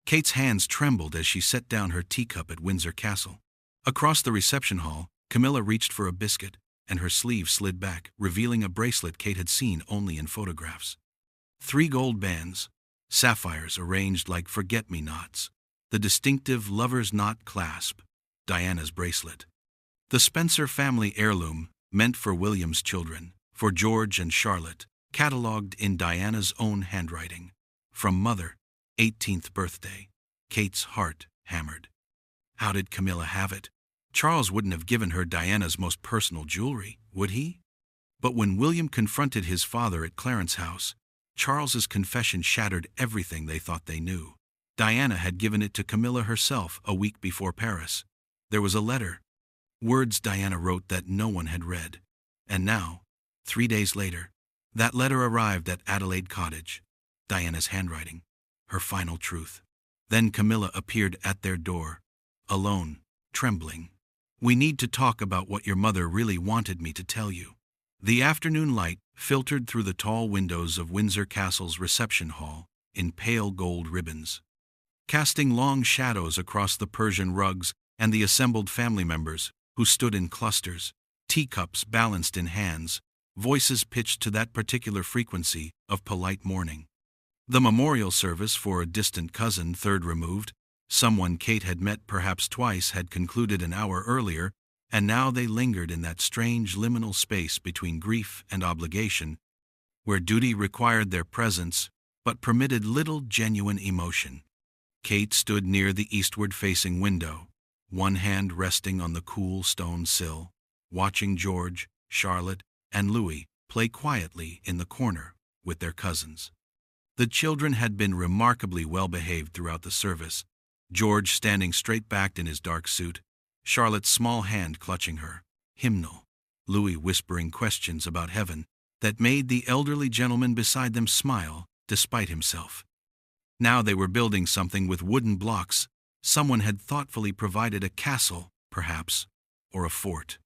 Kate's hands trembled as she set down her teacup at Windsor Castle. Across the reception hall, Camilla reached for a biscuit, and her sleeve slid back, revealing a bracelet Kate had seen only in photographs. 3 gold bands, sapphires arranged like forget-me-nots, the distinctive lover's knot clasp, Diana's bracelet. The Spencer family heirloom, meant for William's children, for George and Charlotte, catalogued in Diana's own handwriting. From Mother, 18th birthday. Kate's heart hammered. How did Camilla have it? Charles wouldn't have given her Diana's most personal jewelry, would he? But when William confronted his father at Clarence House, Charles's confession shattered everything they thought they knew. Diana had given it to Camilla herself a week before Paris. There was a letter, words Diana wrote that no one had read. And now, 3 days later, that letter arrived at Adelaide Cottage. Diana's handwriting, her final truth. Then Camilla appeared at their door, alone, trembling. "We need to talk about what your mother really wanted me to tell you." The afternoon light filtered through the tall windows of Windsor Castle's reception hall in pale gold ribbons, casting long shadows across the Persian rugs and the assembled family members who stood in clusters, teacups balanced in hands, voices pitched to that particular frequency of polite mourning. The memorial service for a distant cousin, third removed, someone Kate had met perhaps twice, had concluded an hour earlier, and now they lingered in that strange liminal space between grief and obligation, where duty required their presence but permitted little genuine emotion. Kate stood near the eastward-facing window, one hand resting on the cool stone sill, watching George, Charlotte, and Louis play quietly in the corner with their cousins. The children had been remarkably well-behaved throughout the service, George standing straight-backed in his dark suit, Charlotte's small hand clutching her hymnal, Louis whispering questions about heaven that made the elderly gentleman beside them smile despite himself. Now they were building something with wooden blocks. Someone had thoughtfully provided a castle, perhaps, or a fort.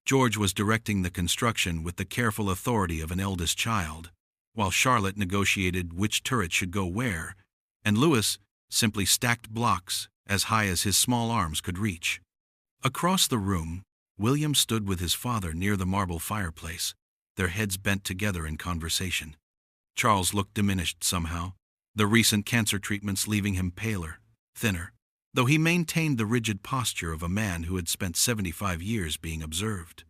George was directing the construction with the careful authority of an eldest child, while Charlotte negotiated which turret should go where, and Louis simply stacked blocks as high as his small arms could reach. Across the room, William stood with his father near the marble fireplace, their heads bent together in conversation. Charles looked diminished somehow, the recent cancer treatments leaving him paler, thinner, though he maintained the rigid posture of a man who had spent 75 years being observed.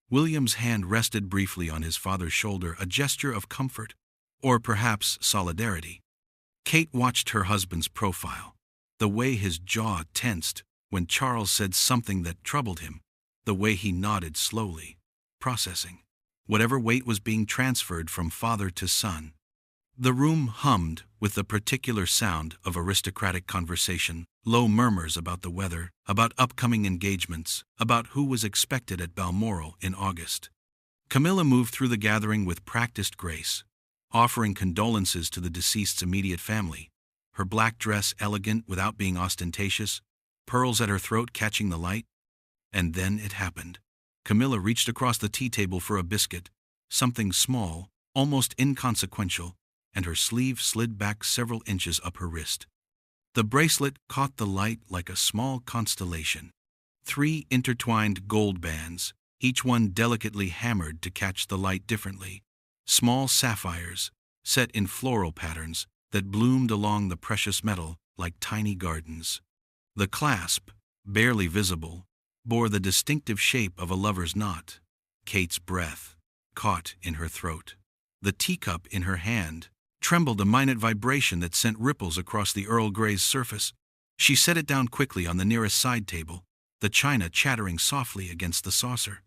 William's hand rested briefly on his father's shoulder, a gesture of comfort, or perhaps solidarity. Kate watched her husband's profile, the way his jaw tensed when Charles said something that troubled him, the way he nodded slowly, processing whatever weight was being transferred from father to son. The room hummed with the particular sound of aristocratic conversation, low murmurs about the weather, about upcoming engagements, about who was expected at Balmoral in August. Camilla moved through the gathering with practiced grace, offering condolences to the deceased's immediate family, her black dress elegant without being ostentatious, pearls at her throat catching the light. And then it happened. Camilla reached across the tea table for a biscuit, something small, almost inconsequential, and her sleeve slid back several inches up her wrist. The bracelet caught the light like a small constellation. 3 intertwined gold bands, each one delicately hammered to catch the light differently. Small sapphires, set in floral patterns that bloomed along the precious metal like tiny gardens. The clasp, barely visible, bore the distinctive shape of a lover's knot. Kate's breath caught in her throat. The teacup in her hand trembled a minute vibration that sent ripples across the Earl Grey's surface. She set it down quickly on the nearest side table, the china chattering softly against the saucer.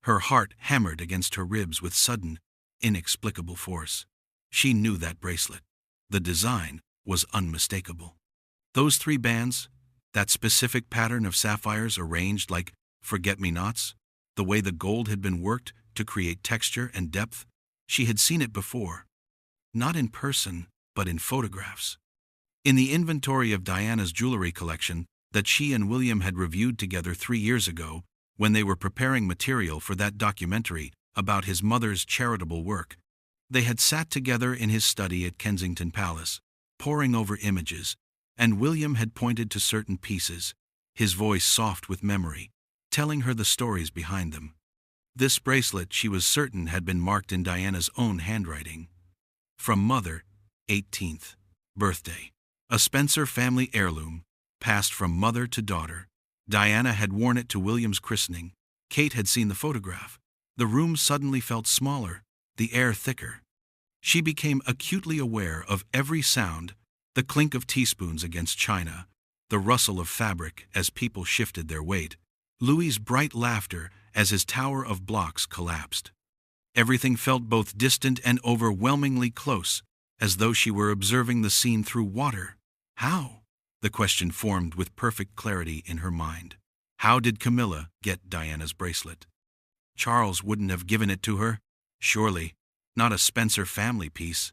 Her heart hammered against her ribs with sudden, inexplicable force. She knew that bracelet. The design was unmistakable. Those 3 bands, that specific pattern of sapphires arranged like forget-me-nots, the way the gold had been worked to create texture and depth, she had seen it before. Not in person, but in photographs. In the inventory of Diana's jewelry collection that she and William had reviewed together 3 years ago when they were preparing material for that documentary about his mother's charitable work. They had sat together in his study at Kensington Palace, poring over images, and William had pointed to certain pieces, his voice soft with memory, telling her the stories behind them. This bracelet, she was certain, had been marked in Diana's own handwriting. From Mother, 18th birthday. A Spencer family heirloom, passed from mother to daughter. Diana had worn it to William's christening. Kate had seen the photograph. The room suddenly felt smaller, the air thicker. She became acutely aware of every sound, the clink of teaspoons against china, the rustle of fabric as people shifted their weight, Louis's bright laughter as his tower of blocks collapsed. Everything felt both distant and overwhelmingly close, as though she were observing the scene through water. How? The question formed with perfect clarity in her mind. How did Camilla get Diana's bracelet? Charles wouldn't have given it to her. Surely, not a Spencer family piece.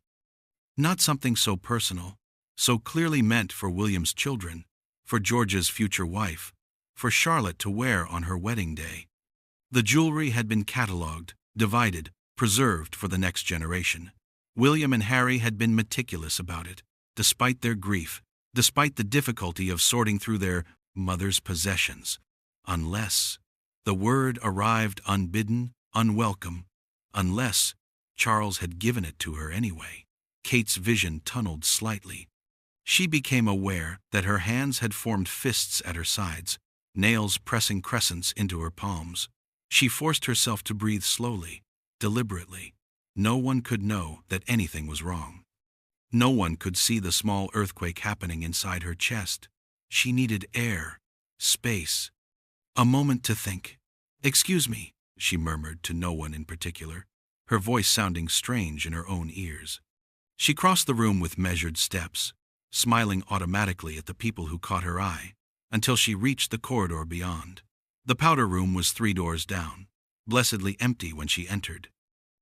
Not something so personal, so clearly meant for William's children, for George's future wife, for Charlotte to wear on her wedding day. The jewelry had been catalogued, divided, preserved for the next generation. William and Harry had been meticulous about it, despite their grief, despite the difficulty of sorting through their mother's possessions. Unless the word arrived unbidden, unwelcome, unless Charles had given it to her anyway. Kate's vision tunneled slightly. She became aware that her hands had formed fists at her sides, nails pressing crescents into her palms. She forced herself to breathe slowly, deliberately. No one could know that anything was wrong. No one could see the small earthquake happening inside her chest. She needed air, space, a moment to think. "Excuse me," she murmured to no one in particular, her voice sounding strange in her own ears. She crossed the room with measured steps, smiling automatically at the people who caught her eye, until she reached the corridor beyond. The powder room was 3 doors down, blessedly empty when she entered.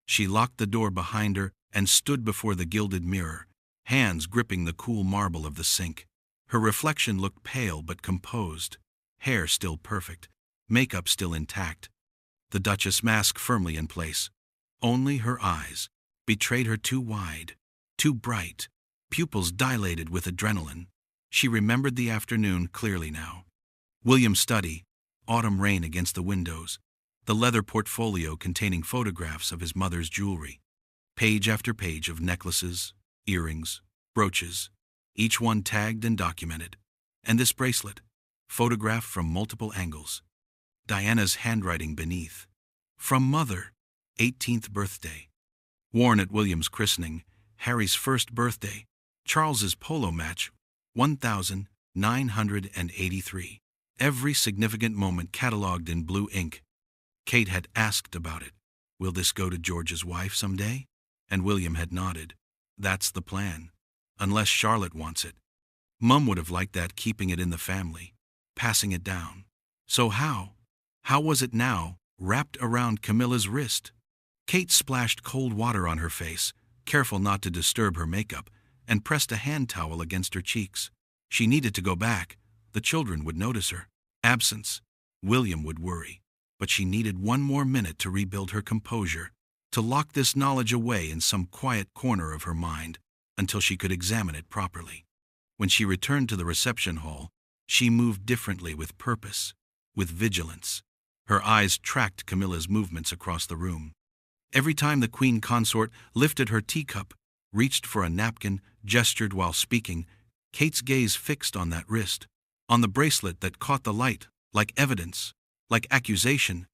She locked the door behind her and stood before the gilded mirror, hands gripping the cool marble of the sink. Her reflection looked pale but composed, hair still perfect, makeup still intact, the Duchess mask firmly in place. Only her eyes betrayed her too wide, too bright, pupils dilated with adrenaline. She remembered the afternoon clearly now. William's study, autumn rain against the windows, the leather portfolio containing photographs of his mother's jewelry, page after page of necklaces, earrings, brooches, each one tagged and documented, and this bracelet, photographed from multiple angles. Diana's handwriting beneath. From Mother, 18th birthday. Worn at William's christening, Harry's first birthday, Charles's polo match, 1983. Every significant moment catalogued in blue ink. Kate had asked about it. Will this go to George's wife someday? And William had nodded. That's the plan. Unless Charlotte wants it. Mum would have liked that, keeping it in the family, passing it down. So how? How was it now, wrapped around Camilla's wrist? Kate splashed cold water on her face, careful not to disturb her makeup, and pressed a hand towel against her cheeks. She needed to go back. The children would notice her absence. William would worry. But she needed one more minute to rebuild her composure, to lock this knowledge away in some quiet corner of her mind until she could examine it properly. When she returned to the reception hall, she moved differently, with purpose, with vigilance. Her eyes tracked Camilla's movements across the room. Every time the queen consort lifted her teacup, reached for a napkin, gestured while speaking, Kate's gaze fixed on that wrist, on the bracelet that caught the light, like evidence, like accusation,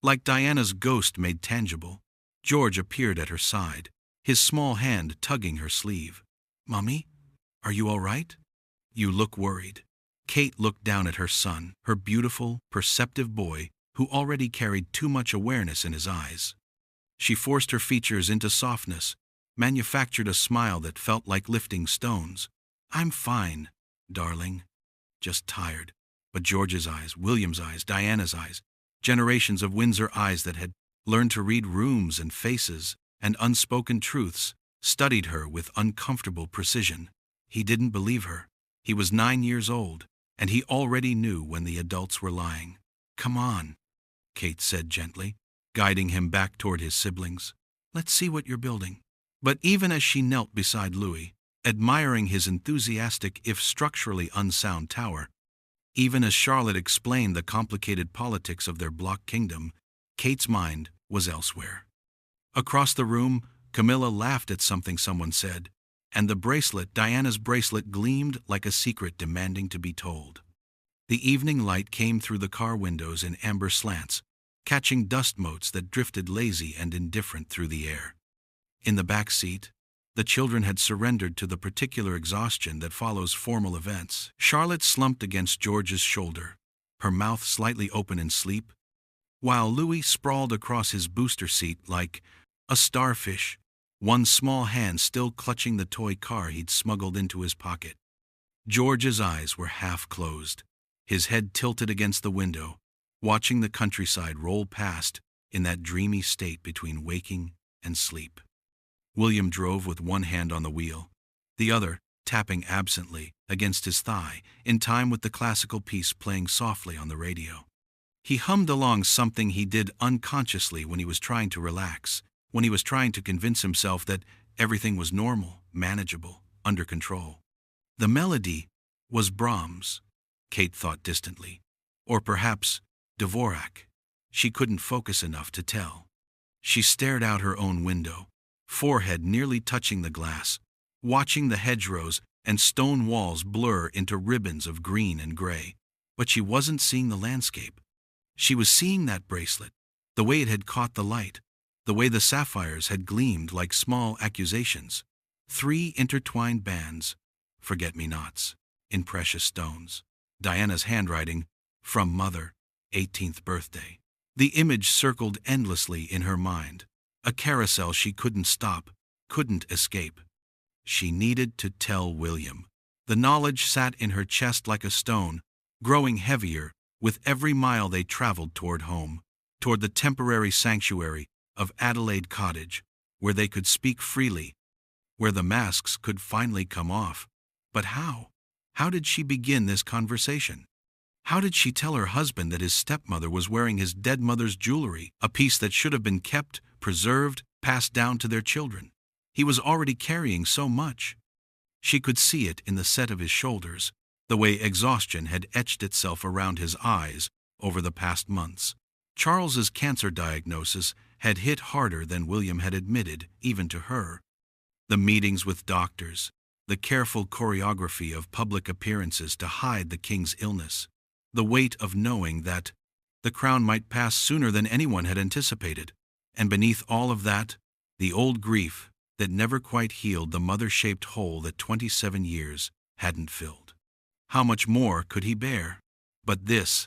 like Diana's ghost made tangible. George appeared at her side, his small hand tugging her sleeve. "Mummy, are you all right? You look worried." Kate looked down at her son, her beautiful, perceptive boy, who already carried too much awareness in his eyes. She forced her features into softness, manufactured a smile that felt like lifting stones. "I'm fine, darling. Just tired." But George's eyes, William's eyes, Diana's eyes, generations of Windsor eyes that had learned to read rooms and faces and unspoken truths, studied her with uncomfortable precision. He didn't believe her. He was 9 years old, and he already knew when the adults were lying. "Come on," Kate said gently, guiding him back toward his siblings. "Let's see what you're building." But even as she knelt beside Louis, admiring his enthusiastic if structurally unsound tower. Even as Charlotte explained the complicated politics of their block kingdom, Kate's mind was elsewhere. Across the room, Camilla laughed at something someone said, and the bracelet, Diana's bracelet, gleamed like a secret demanding to be told. The evening light came through the car windows in amber slants, catching dust motes that drifted lazy and indifferent through the air. In the back seat, the children had surrendered to the particular exhaustion that follows formal events. Charlotte slumped against George's shoulder, her mouth slightly open in sleep, while Louis sprawled across his booster seat like a starfish, one small hand still clutching the toy car he'd smuggled into his pocket. George's eyes were half closed, his head tilted against the window, watching the countryside roll past in that dreamy state between waking and sleep. William drove with one hand on the wheel, the other tapping absently against his thigh in time with the classical piece playing softly on the radio. He hummed along something he did unconsciously when he was trying to relax, when he was trying to convince himself that everything was normal, manageable, under control. The melody was Brahms, Kate thought distantly, or perhaps Dvorak. She couldn't focus enough to tell. She stared out her own window, forehead nearly touching the glass, watching the hedgerows and stone walls blur into ribbons of green and gray. But she wasn't seeing the landscape. She was seeing that bracelet, the way it had caught the light, the way the sapphires had gleamed like small accusations. 3 intertwined bands, forget-me-nots, in precious stones. Diana's handwriting, from Mother, 18th birthday. The image circled endlessly in her mind, a carousel she couldn't stop, couldn't escape. She needed to tell William. The knowledge sat in her chest like a stone, growing heavier with every mile they traveled toward home, toward the temporary sanctuary of Adelaide Cottage, where they could speak freely, where the masks could finally come off. But how? How did she begin this conversation? How did she tell her husband that his stepmother was wearing his dead mother's jewelry, a piece that should have been kept, preserved, passed down to their children? He was already carrying so much. She could see it in the set of his shoulders, the way exhaustion had etched itself around his eyes over the past months. Charles's cancer diagnosis had hit harder than William had admitted, even to her. The meetings with doctors, the careful choreography of public appearances to hide the king's illness, the weight of knowing that the crown might pass sooner than anyone had anticipated, and beneath all of that, the old grief that never quite healed the mother-shaped hole that 27 years hadn't filled. How much more could he bear? But this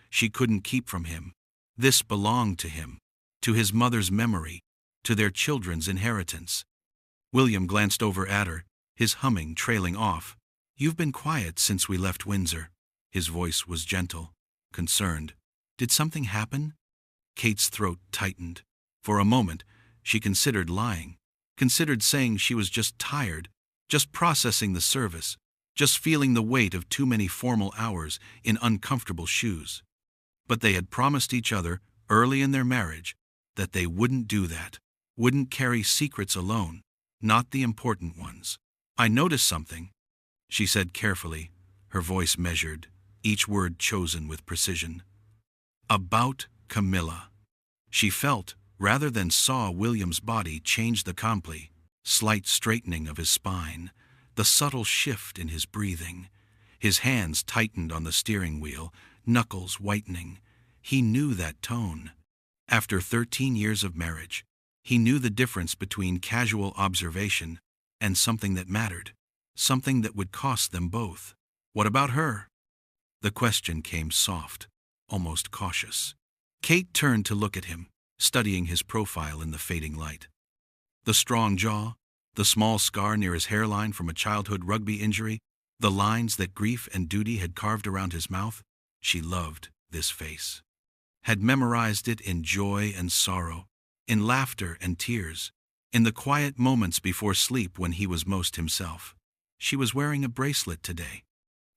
she couldn't keep from him. This belonged to him, to his mother's memory, to their children's inheritance. William glanced over at her, his humming trailing off. "You've been quiet since we left Windsor." His voice was gentle, concerned. "Did something happen?" Kate's throat tightened. For a moment, she considered lying, considered saying she was just tired, just processing the service, just feeling the weight of too many formal hours in uncomfortable shoes. But they had promised each other, early in their marriage, that they wouldn't do that, wouldn't carry secrets alone, not the important ones. "I noticed something," she said carefully, her voice measured, each word chosen with precision. "About Camilla." She felt, rather than saw, William's body change, the comply, slight straightening of his spine, the subtle shift in his breathing. His hands tightened on the steering wheel, knuckles whitening. He knew that tone. After 13 years of marriage, he knew the difference between casual observation and something that mattered, something that would cost them both. What about her? The question came soft, almost cautious. Kate turned to look at him, studying his profile in the fading light. The strong jaw, the small scar near his hairline from a childhood rugby injury, the lines that grief and duty had carved around his mouth. She loved this face. Had memorized it in joy and sorrow, in laughter and tears, in the quiet moments before sleep when he was most himself. "She was wearing a bracelet today,"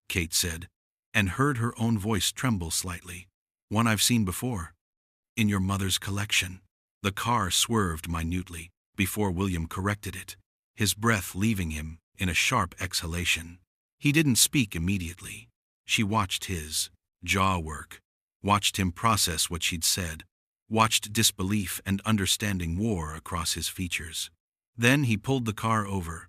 Kate said, and heard her own voice tremble slightly. "One I've seen before. In your mother's collection." The car swerved minutely before William corrected it, his breath leaving him in a sharp exhalation. He didn't speak immediately. She watched his jaw work, watched him process what she'd said, watched disbelief and understanding war across his features. Then he pulled the car over.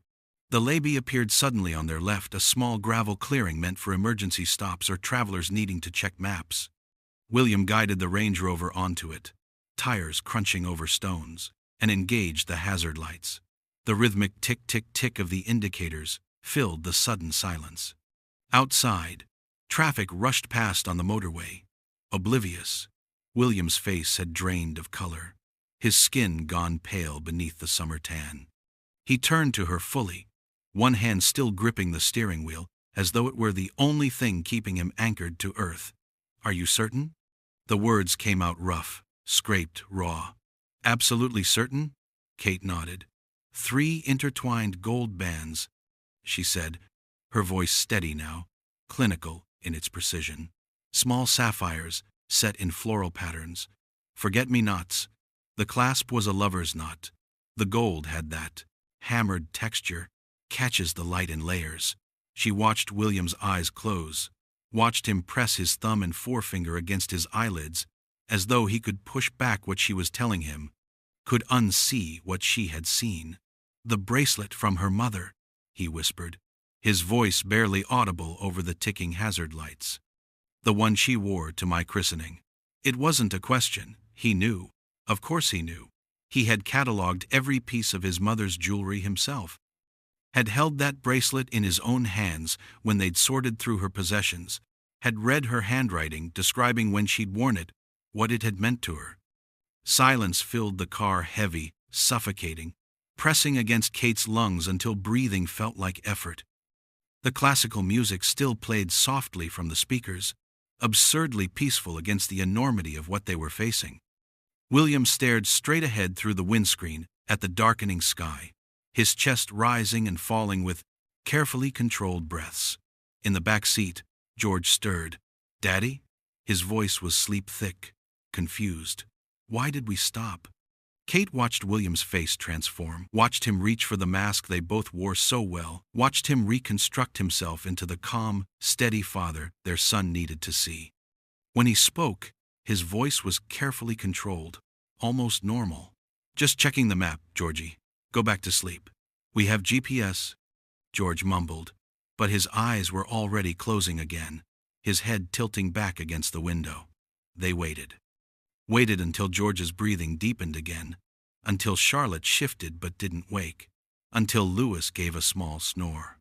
The lobby appeared suddenly on their left, a small gravel clearing meant for emergency stops or travelers needing to check maps. William guided the Range Rover onto it, tires crunching over stones, and engaged the hazard lights. The rhythmic tick-tick-tick of the indicators filled the sudden silence. Outside, traffic rushed past on the motorway, oblivious. William's face had drained of color, his skin gone pale beneath the summer tan. He turned to her fully, one hand still gripping the steering wheel, as though it were the only thing keeping him anchored to earth. "Are you certain?" The words came out rough, scraped, raw. "Absolutely certain?" Kate nodded. "3 intertwined gold bands," she said, her voice steady now, clinical in its precision. "Small sapphires, set in floral patterns. Forget-me-nots. The clasp was a lover's knot. The gold had that hammered texture, catches the light in layers." She watched William's eyes close, watched him press his thumb and forefinger against his eyelids, as though he could push back what she was telling him, could unsee what she had seen. "The bracelet from her mother," he whispered, his voice barely audible over the ticking hazard lights. "The one she wore to my christening." It wasn't a question. He knew. Of course he knew. He had catalogued every piece of his mother's jewelry himself, had held that bracelet in his own hands when they'd sorted through her possessions, had read her handwriting describing when she'd worn it, what it had meant to her. Silence filled the car, heavy, suffocating, pressing against Kate's lungs until breathing felt like effort. The classical music still played softly from the speakers, absurdly peaceful against the enormity of what they were facing. William stared straight ahead through the windscreen at the darkening sky, his chest rising and falling with carefully controlled breaths. In the back seat, George stirred. "Daddy?" His voice was sleep-thick, confused. "Why did we stop?" Kate watched William's face transform, watched him reach for the mask they both wore so well, watched him reconstruct himself into the calm, steady father their son needed to see. When he spoke, his voice was carefully controlled, almost normal. "Just checking the map, Georgie. Go back to sleep. We have GPS," George mumbled, but his eyes were already closing again, his head tilting back against the window. They waited. Waited until George's breathing deepened again, until Charlotte shifted but didn't wake, until Louis gave a small snore.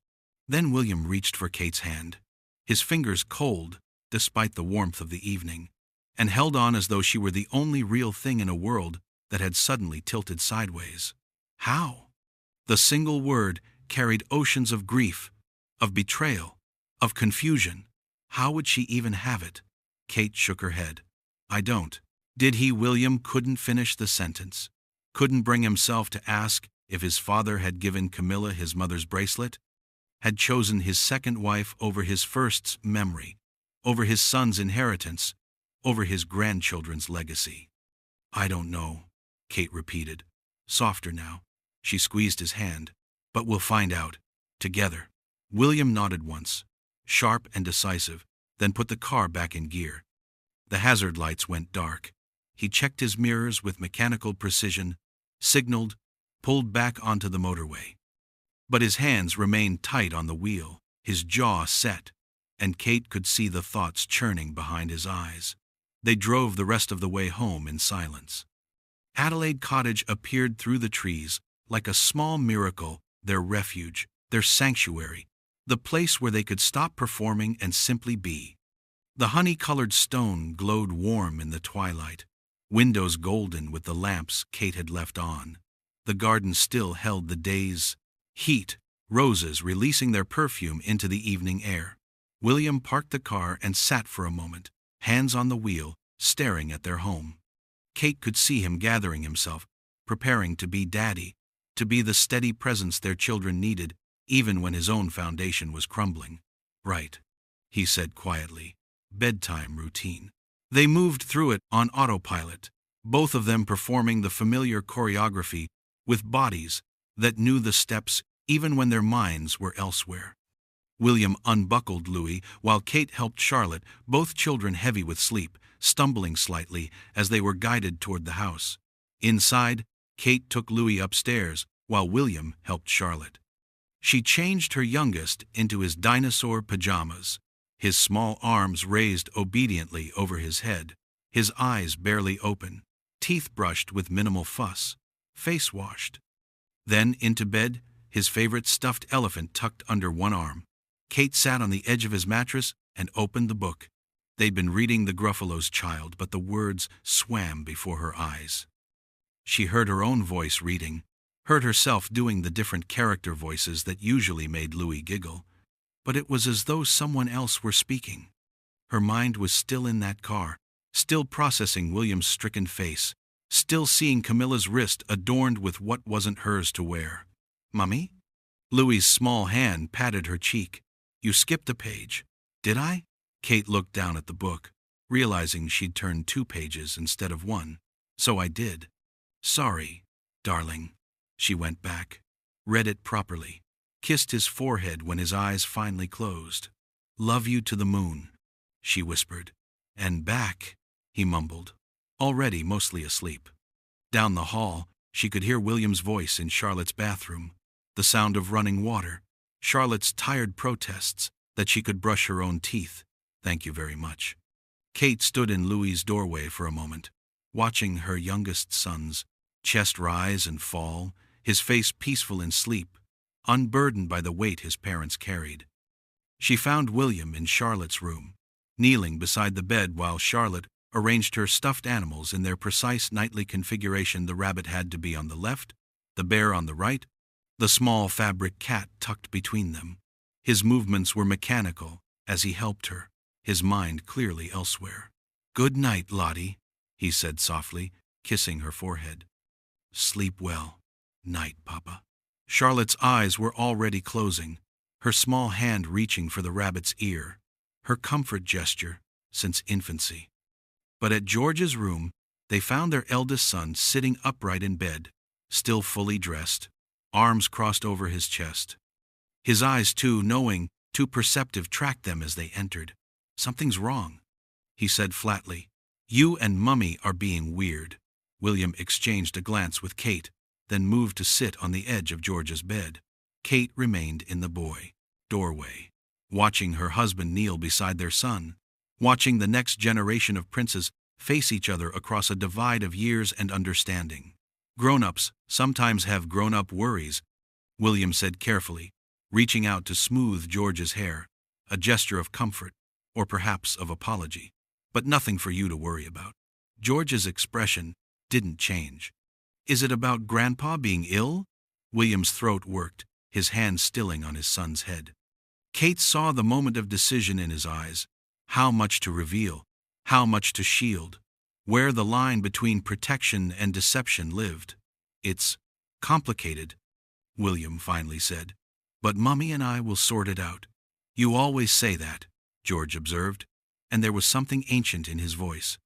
Then William reached for Kate's hand, his fingers cold despite the warmth of the evening, and held on as though she were the only real thing in a world that had suddenly tilted sideways. How? The single word carried oceans of grief, of betrayal, of confusion. How would she even have it? Kate shook her head. "I don't." Did he? William couldn't finish the sentence, couldn't bring himself to ask if his father had given Camilla his mother's bracelet, had chosen his second wife over his first's memory, over his son's inheritance, over his grandchildren's legacy. "I don't know," Kate repeated, softer now. She squeezed his hand. "But we'll find out, together." William nodded once, sharp and decisive, then put the car back in gear. The hazard lights went dark. He checked his mirrors with mechanical precision, signaled, pulled back onto the motorway. But his hands remained tight on the wheel, his jaw set, and Kate could see the thoughts churning behind his eyes. They drove the rest of the way home in silence. Adelaide Cottage appeared through the trees like a small miracle, their refuge, their sanctuary, the place where they could stop performing and simply be. The honey-colored stone glowed warm in the twilight, windows golden with the lamps Kate had left on. The garden still held the day's heat, roses releasing their perfume into the evening air. William parked the car and sat for a moment, hands on the wheel, staring at their home. Kate could see him gathering himself, preparing to be daddy, to be the steady presence their children needed, even when his own foundation was crumbling. "Right," he said quietly. "Bedtime routine." They moved through it on autopilot, both of them performing the familiar choreography with bodies that knew the steps even when their minds were elsewhere. William unbuckled Louis while Kate helped Charlotte, both children heavy with sleep, stumbling slightly as they were guided toward the house. Inside, Kate took Louis upstairs while William helped Charlotte. She changed her youngest into his dinosaur pajamas, his small arms raised obediently over his head, his eyes barely open, teeth brushed with minimal fuss, face washed. Then into bed, his favorite stuffed elephant tucked under one arm. Kate sat on the edge of his mattress and opened the book. They'd been reading The Gruffalo's Child, but the words swam before her eyes. She heard her own voice reading, heard herself doing the different character voices that usually made Louis giggle, but it was as though someone else were speaking. Her mind was still in that car, still processing William's stricken face, still seeing Camilla's wrist adorned with what wasn't hers to wear. "Mummy?" Louis's small hand patted her cheek. "You skipped a page." "Did I?" Kate looked down at the book, realizing she'd turned 2 pages instead of 1. "So I did." "Sorry, darling." She went back, read it properly, kissed his forehead when his eyes finally closed. "Love you to the moon," she whispered. "And back," he mumbled, already mostly asleep. Down the hall, she could hear William's voice in Charlotte's bathroom, the sound of running water, Charlotte's tired protests that she could brush her own teeth. "Thank you very much." Kate stood in Louis's doorway for a moment, watching her youngest son's chest rise and fall, his face peaceful in sleep, unburdened by the weight his parents carried. She found William in Charlotte's room, kneeling beside the bed while Charlotte arranged her stuffed animals in their precise nightly configuration. The rabbit had to be on the left, the bear on the right, the small fabric cat tucked between them. His movements were mechanical as he helped her, his mind clearly elsewhere. "Good night, Lottie," he said softly, kissing her forehead. "Sleep well." "Night, Papa." Charlotte's eyes were already closing, her small hand reaching for the rabbit's ear, her comfort gesture since infancy. But at George's room, they found their eldest son sitting upright in bed, still fully dressed, arms crossed over his chest. His eyes, too knowing, too perceptive, tracked them as they entered. "Something's wrong," he said flatly. "You and Mummy are being weird." William exchanged a glance with Kate, then moved to sit on the edge of George's bed. Kate remained in the doorway, watching her husband kneel beside their son, watching the next generation of princes face each other across a divide of years and understanding. "Grown-ups sometimes have grown-up worries," William said carefully, reaching out to smooth George's hair, a gesture of comfort, or perhaps of apology, "but nothing for you to worry about." George's expression didn't change. "Is it about Grandpa being ill?" William's throat worked, his hand stilling on his son's head. Kate saw the moment of decision in his eyes, how much to reveal, how much to shield, where the line between protection and deception lived. "It's complicated," William finally said, "but Mummy and I will sort it out." "You always say that," George observed, and there was something ancient in his voice.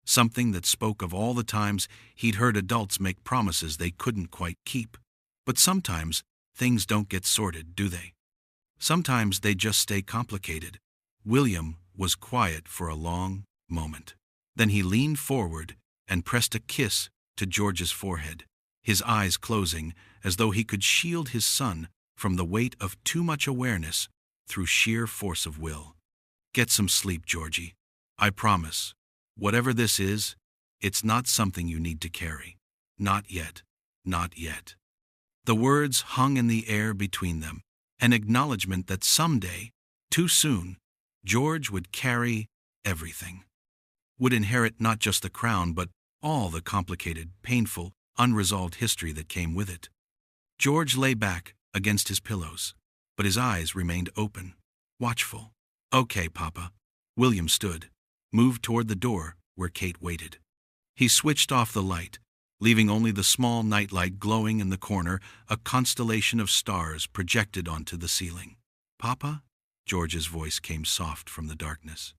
Something that spoke of all the times he'd heard adults make promises they couldn't quite keep. But sometimes things don't get sorted, do they? Sometimes they just stay complicated. William was quiet for a long moment. Then he leaned forward and pressed a kiss to George's forehead, his eyes closing as though he could shield his son from the weight of too much awareness through sheer force of will. "Get some sleep, Georgie. I promise. Whatever this is, it's not something you need to carry. Not yet. Not yet." The words hung in the air between them, an acknowledgement that someday, too soon, George would carry everything. Would inherit not just the crown, but all the complicated, painful, unresolved history that came with it. George lay back against his pillows, but his eyes remained open, watchful. "Okay, Papa." William stood, moved toward the door where Kate waited. He switched off the light, leaving only the small nightlight glowing in the corner, a constellation of stars projected onto the ceiling. "Papa?" George's voice came soft from the darkness.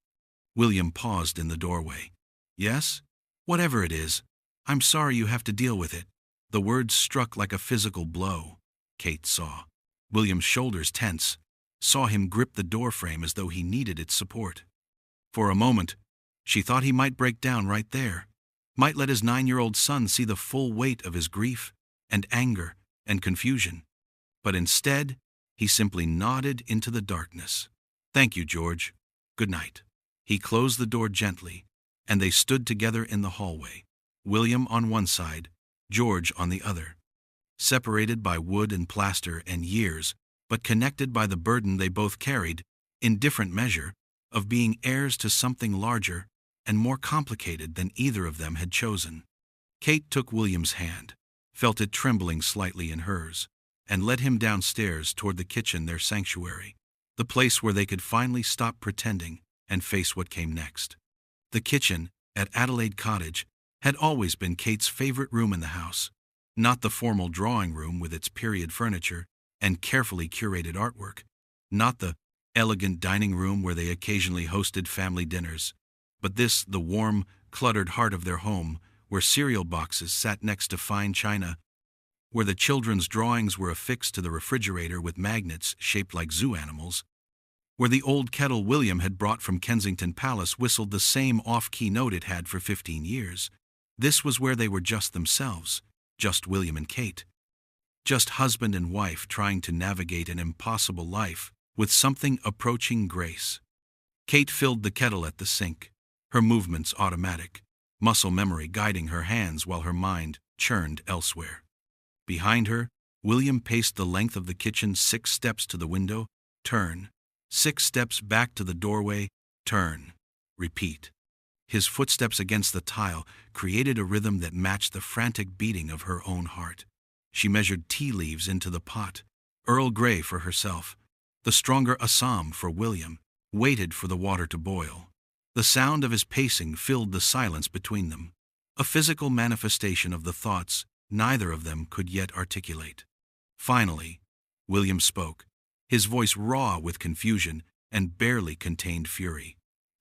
William paused in the doorway. "Yes? Whatever it is, I'm sorry you have to deal with it." The words struck like a physical blow, Kate saw. William's shoulders tense, saw him grip the doorframe as though he needed its support. For a moment, she thought he might break down right there, might let his 9-year-old son see the full weight of his grief and anger and confusion. But instead, he simply nodded into the darkness. "Thank you, George. Good night." He closed the door gently, and they stood together in the hallway, William on one side, George on the other. Separated by wood and plaster and years, but connected by the burden they both carried, in different measure, of being heirs to something larger and more complicated than either of them had chosen. Kate took William's hand, felt it trembling slightly in hers, and led him downstairs toward the kitchen, their sanctuary, the place where they could finally stop pretending and face what came next. The kitchen, at Adelaide Cottage, had always been Kate's favorite room in the house, not the formal drawing room with its period furniture and carefully curated artwork, not the elegant dining room where they occasionally hosted family dinners, but this, the warm, cluttered heart of their home, where cereal boxes sat next to fine china, where the children's drawings were affixed to the refrigerator with magnets shaped like zoo animals, where the old kettle William had brought from Kensington Palace whistled the same off-key note it had for 15 years. This was where they were just themselves, just William and Kate. Just husband and wife trying to navigate an impossible life with something approaching grace. Kate filled the kettle at the sink, her movements automatic, muscle memory guiding her hands while her mind churned elsewhere. Behind her, William paced the length of the kitchen, 6 steps to the window, turn, 6 steps back to the doorway, turn, repeat. His footsteps against the tile created a rhythm that matched the frantic beating of her own heart. She measured tea leaves into the pot, Earl Grey for herself, the stronger Assam for William, waited for the water to boil. The sound of his pacing filled the silence between them, a physical manifestation of the thoughts neither of them could yet articulate. Finally, William spoke, his voice raw with confusion and barely contained fury.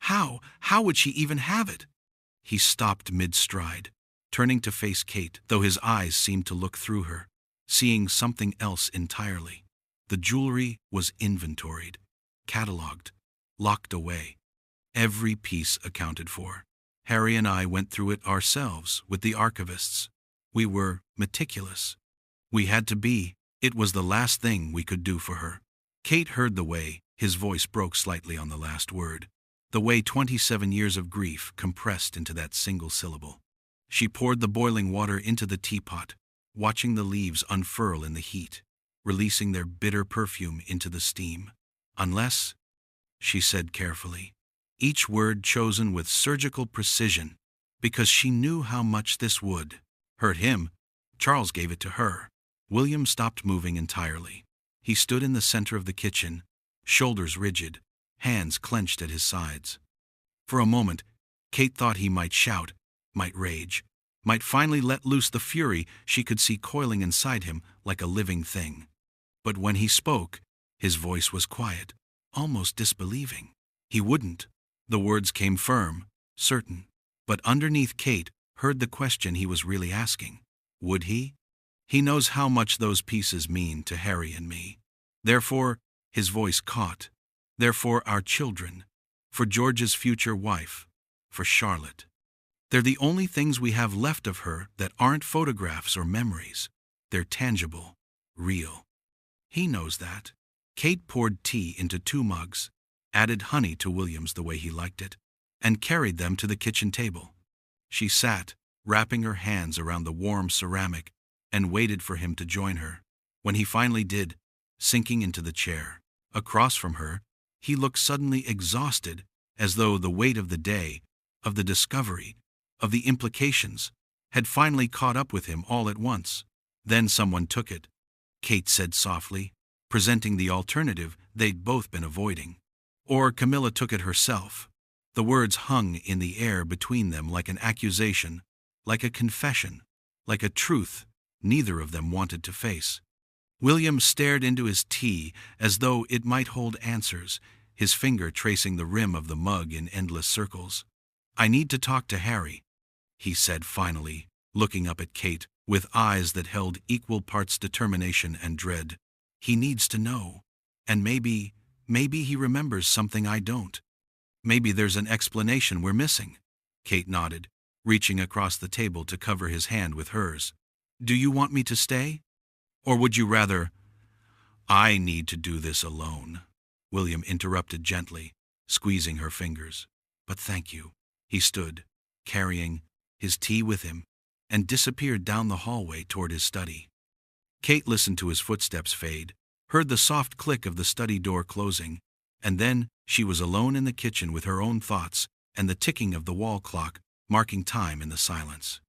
How would she even have it? He stopped mid-stride, turning to face Kate, though his eyes seemed to look through her, seeing something else entirely. The jewelry was inventoried, catalogued, locked away. Every piece accounted for. Harry and I went through it ourselves with the archivists. We were meticulous. We had to be. It was the last thing we could do for her. Kate heard the way his voice broke slightly on the last word, the way 27 years of grief compressed into that single syllable. She poured the boiling water into the teapot, watching the leaves unfurl in the heat, releasing their bitter perfume into the steam. "Unless," she said carefully, each word chosen with surgical precision, because she knew how much this would hurt him. Charles gave it to her. William stopped moving entirely. He stood in the center of the kitchen, shoulders rigid, hands clenched at his sides. For a moment, Kate thought he might shout, might rage, might finally let loose the fury she could see coiling inside him like a living thing. But when he spoke, his voice was quiet, almost disbelieving. He wouldn't. The words came firm, certain, but underneath Kate heard the question he was really asking. Would he? He knows how much those pieces mean to Harry and me. Therefore, his voice caught. Therefore, our children. For George's future wife. For Charlotte. They're the only things we have left of her that aren't photographs or memories. They're tangible, real. He knows that. Kate poured tea into 2 mugs, added honey to William's the way he liked it, and carried them to the kitchen table. She sat, wrapping her hands around the warm ceramic, and waited for him to join her. When he finally did, sinking into the chair across from her, he looked suddenly exhausted, as though the weight of the day, of the discovery, of the implications, had finally caught up with him all at once. Then someone took it, Kate said softly, presenting the alternative they'd both been avoiding. Or Camilla took it herself. The words hung in the air between them like an accusation, like a confession, like a truth neither of them wanted to face. William stared into his tea as though it might hold answers, his finger tracing the rim of the mug in endless circles. "I need to talk to Harry," he said finally, looking up at Kate with eyes that held equal parts determination and dread. He needs to know. And maybe he remembers something I don't. Maybe there's an explanation we're missing. Kate nodded, reaching across the table to cover his hand with hers. Do you want me to stay? Or would you rather? I need to do this alone, William interrupted gently, squeezing her fingers. But thank you. He stood, carrying his tea with him, and disappeared down the hallway toward his study. Kate listened to his footsteps fade, heard the soft click of the study door closing, and then she was alone in the kitchen with her own thoughts and the ticking of the wall clock marking time in the silence.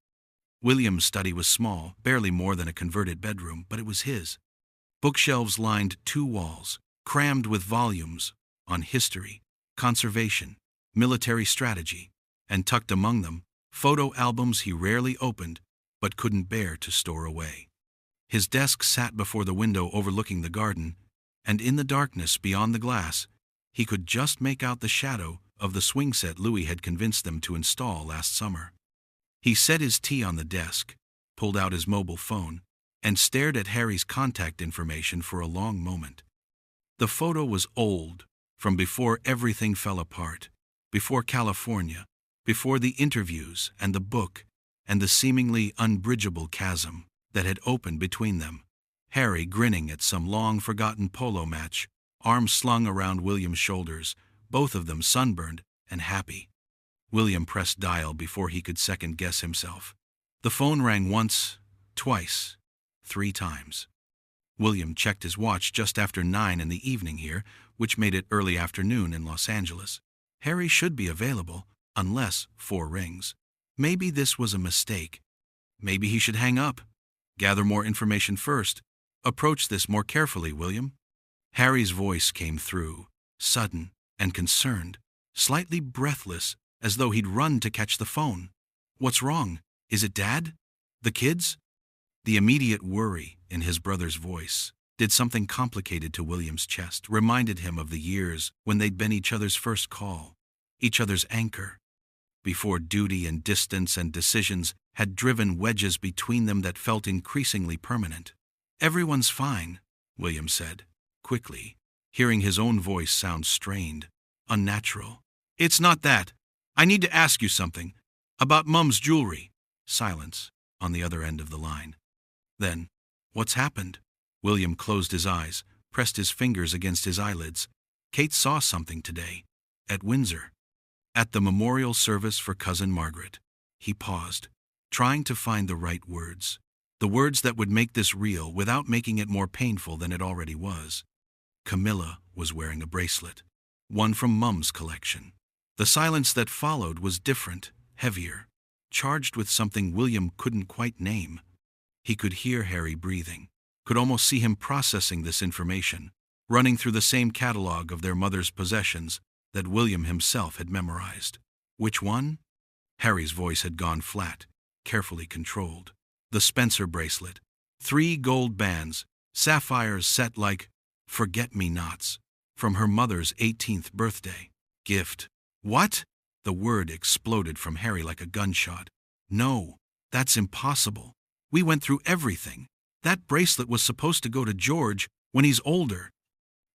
William's study was small, barely more than a converted bedroom, but it was his. Bookshelves lined 2 walls, crammed with volumes on history, conservation, military strategy, and tucked among them, photo albums he rarely opened but couldn't bear to store away. His desk sat before the window overlooking the garden, and in the darkness beyond the glass, he could just make out the shadow of the swing set Louis had convinced them to install last summer. He set his tea on the desk, pulled out his mobile phone, and stared at Harry's contact information for a long moment. The photo was old, from before everything fell apart, before California, before the interviews and the book, and the seemingly unbridgeable chasm that had opened between them. Harry grinning at some long-forgotten polo match, arms slung around William's shoulders, both of them sunburned and happy. William pressed dial before he could second-guess himself. The phone rang once, twice, 3 times. William checked his watch just after 9 in the evening here, which made it early afternoon in Los Angeles. Harry should be available, unless 4 rings. Maybe this was a mistake. Maybe he should hang up. Gather more information first. Approach this more carefully, William. Harry's voice came through, sudden and concerned, slightly breathless, as though he'd run to catch the phone. What's wrong? Is it Dad? The kids? The immediate worry in his brother's voice did something complicated to William's chest, reminded him of the years when they'd been each other's first call, each other's anchor, before duty and distance and decisions had driven wedges between them that felt increasingly permanent. Everyone's fine, William said, quickly, hearing his own voice sound strained, unnatural. It's not that. I need to ask you something. About Mum's jewelry. Silence on the other end of the line. Then, what's happened? William closed his eyes, pressed his fingers against his eyelids. Kate saw something today. At Windsor. At the memorial service for Cousin Margaret. He paused, trying to find the right words. The words that would make this real without making it more painful than it already was. Camilla was wearing a bracelet. One from Mum's collection. The silence that followed was different, heavier, charged with something William couldn't quite name. He could hear Harry breathing, could almost see him processing this information, running through the same catalog of their mother's possessions that William himself had memorized. Which one? Harry's voice had gone flat, carefully controlled. The Spencer bracelet. 3 gold bands, sapphires set like forget-me-nots, from her mother's 18th birthday. Gift. What? The word exploded from Harry like a gunshot. No, that's impossible. We went through everything. That bracelet was supposed to go to George when he's older.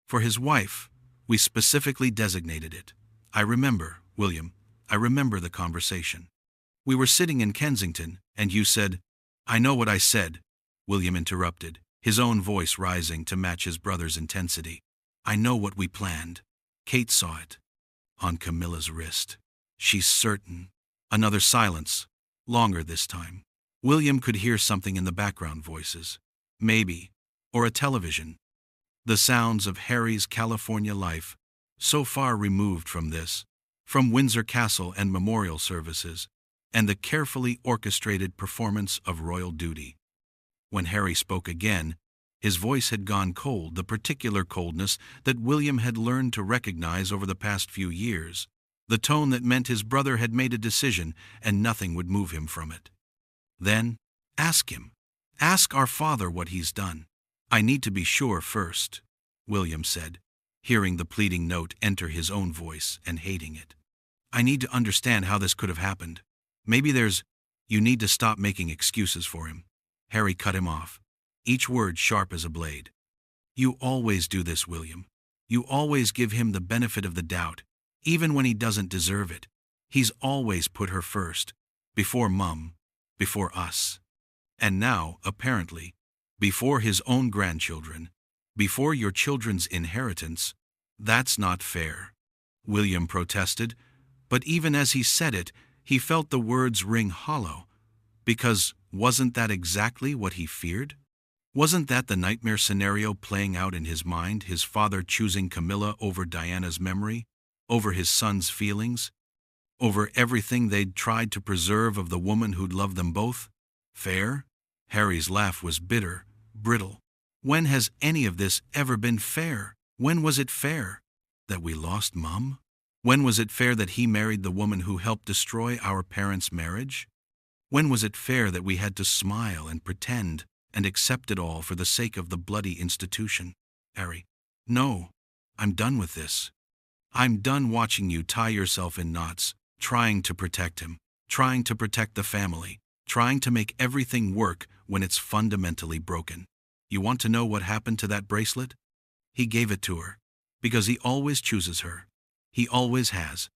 For his wife, we specifically designated it. I remember, William, I remember the conversation. We were sitting in Kensington, and you said, I know what I said, William interrupted, his own voice rising to match his brother's intensity. I know what we planned. Kate saw it. On Camilla's wrist. She's certain. Another silence. Longer this time. William could hear something in the background voices. Maybe. Or a television. The sounds of Harry's California life, so far removed from this, from Windsor Castle and memorial services, and the carefully orchestrated performance of royal duty. When Harry spoke again, his voice had gone cold, the particular coldness that William had learned to recognize over the past few years, the tone that meant his brother had made a decision and nothing would move him from it. Then, ask him. Ask our father what he's done. I need to be sure first, William said, hearing the pleading note enter his own voice and hating it. I need to understand how this could have happened. Maybe you need to stop making excuses for him. Harry cut him off, each word sharp as a blade. You always do this, William. You always give him the benefit of the doubt, even when he doesn't deserve it. He's always put her first, before Mum, before us. And now, apparently, before his own grandchildren, before your children's inheritance. That's not fair, William protested, but even as he said it, he felt the words ring hollow, because wasn't that exactly what he feared? Wasn't that the nightmare scenario playing out in his mind, his father choosing Camilla over Diana's memory, over his son's feelings, over everything they'd tried to preserve of the woman who'd loved them both? Fair? Harry's laugh was bitter, brittle. When has any of this ever been fair? When was it fair that we lost Mum? When was it fair that he married the woman who helped destroy our parents' marriage? When was it fair that we had to smile and pretend and accept it all for the sake of the bloody institution? Harry, no, I'm done with this. I'm done watching you tie yourself in knots, trying to protect him, trying to protect the family, trying to make everything work when it's fundamentally broken. You want to know what happened to that bracelet? He gave it to her, because he always chooses her. He always has,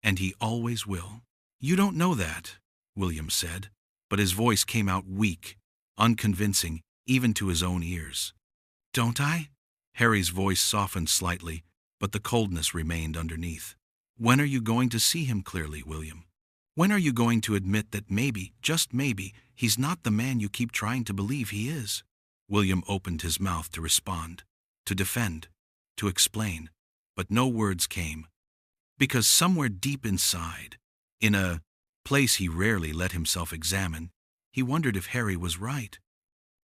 and he always will. You don't know that, William said, but his voice came out weak, unconvincing, even to his own ears. Don't I? Harry's voice softened slightly, but the coldness remained underneath. When are you going to see him clearly, William? When are you going to admit that maybe, just maybe, he's not the man you keep trying to believe he is? William opened his mouth to respond, to defend, to explain, but no words came. Because somewhere deep inside, in a place he rarely let himself examine, he wondered if Harry was right.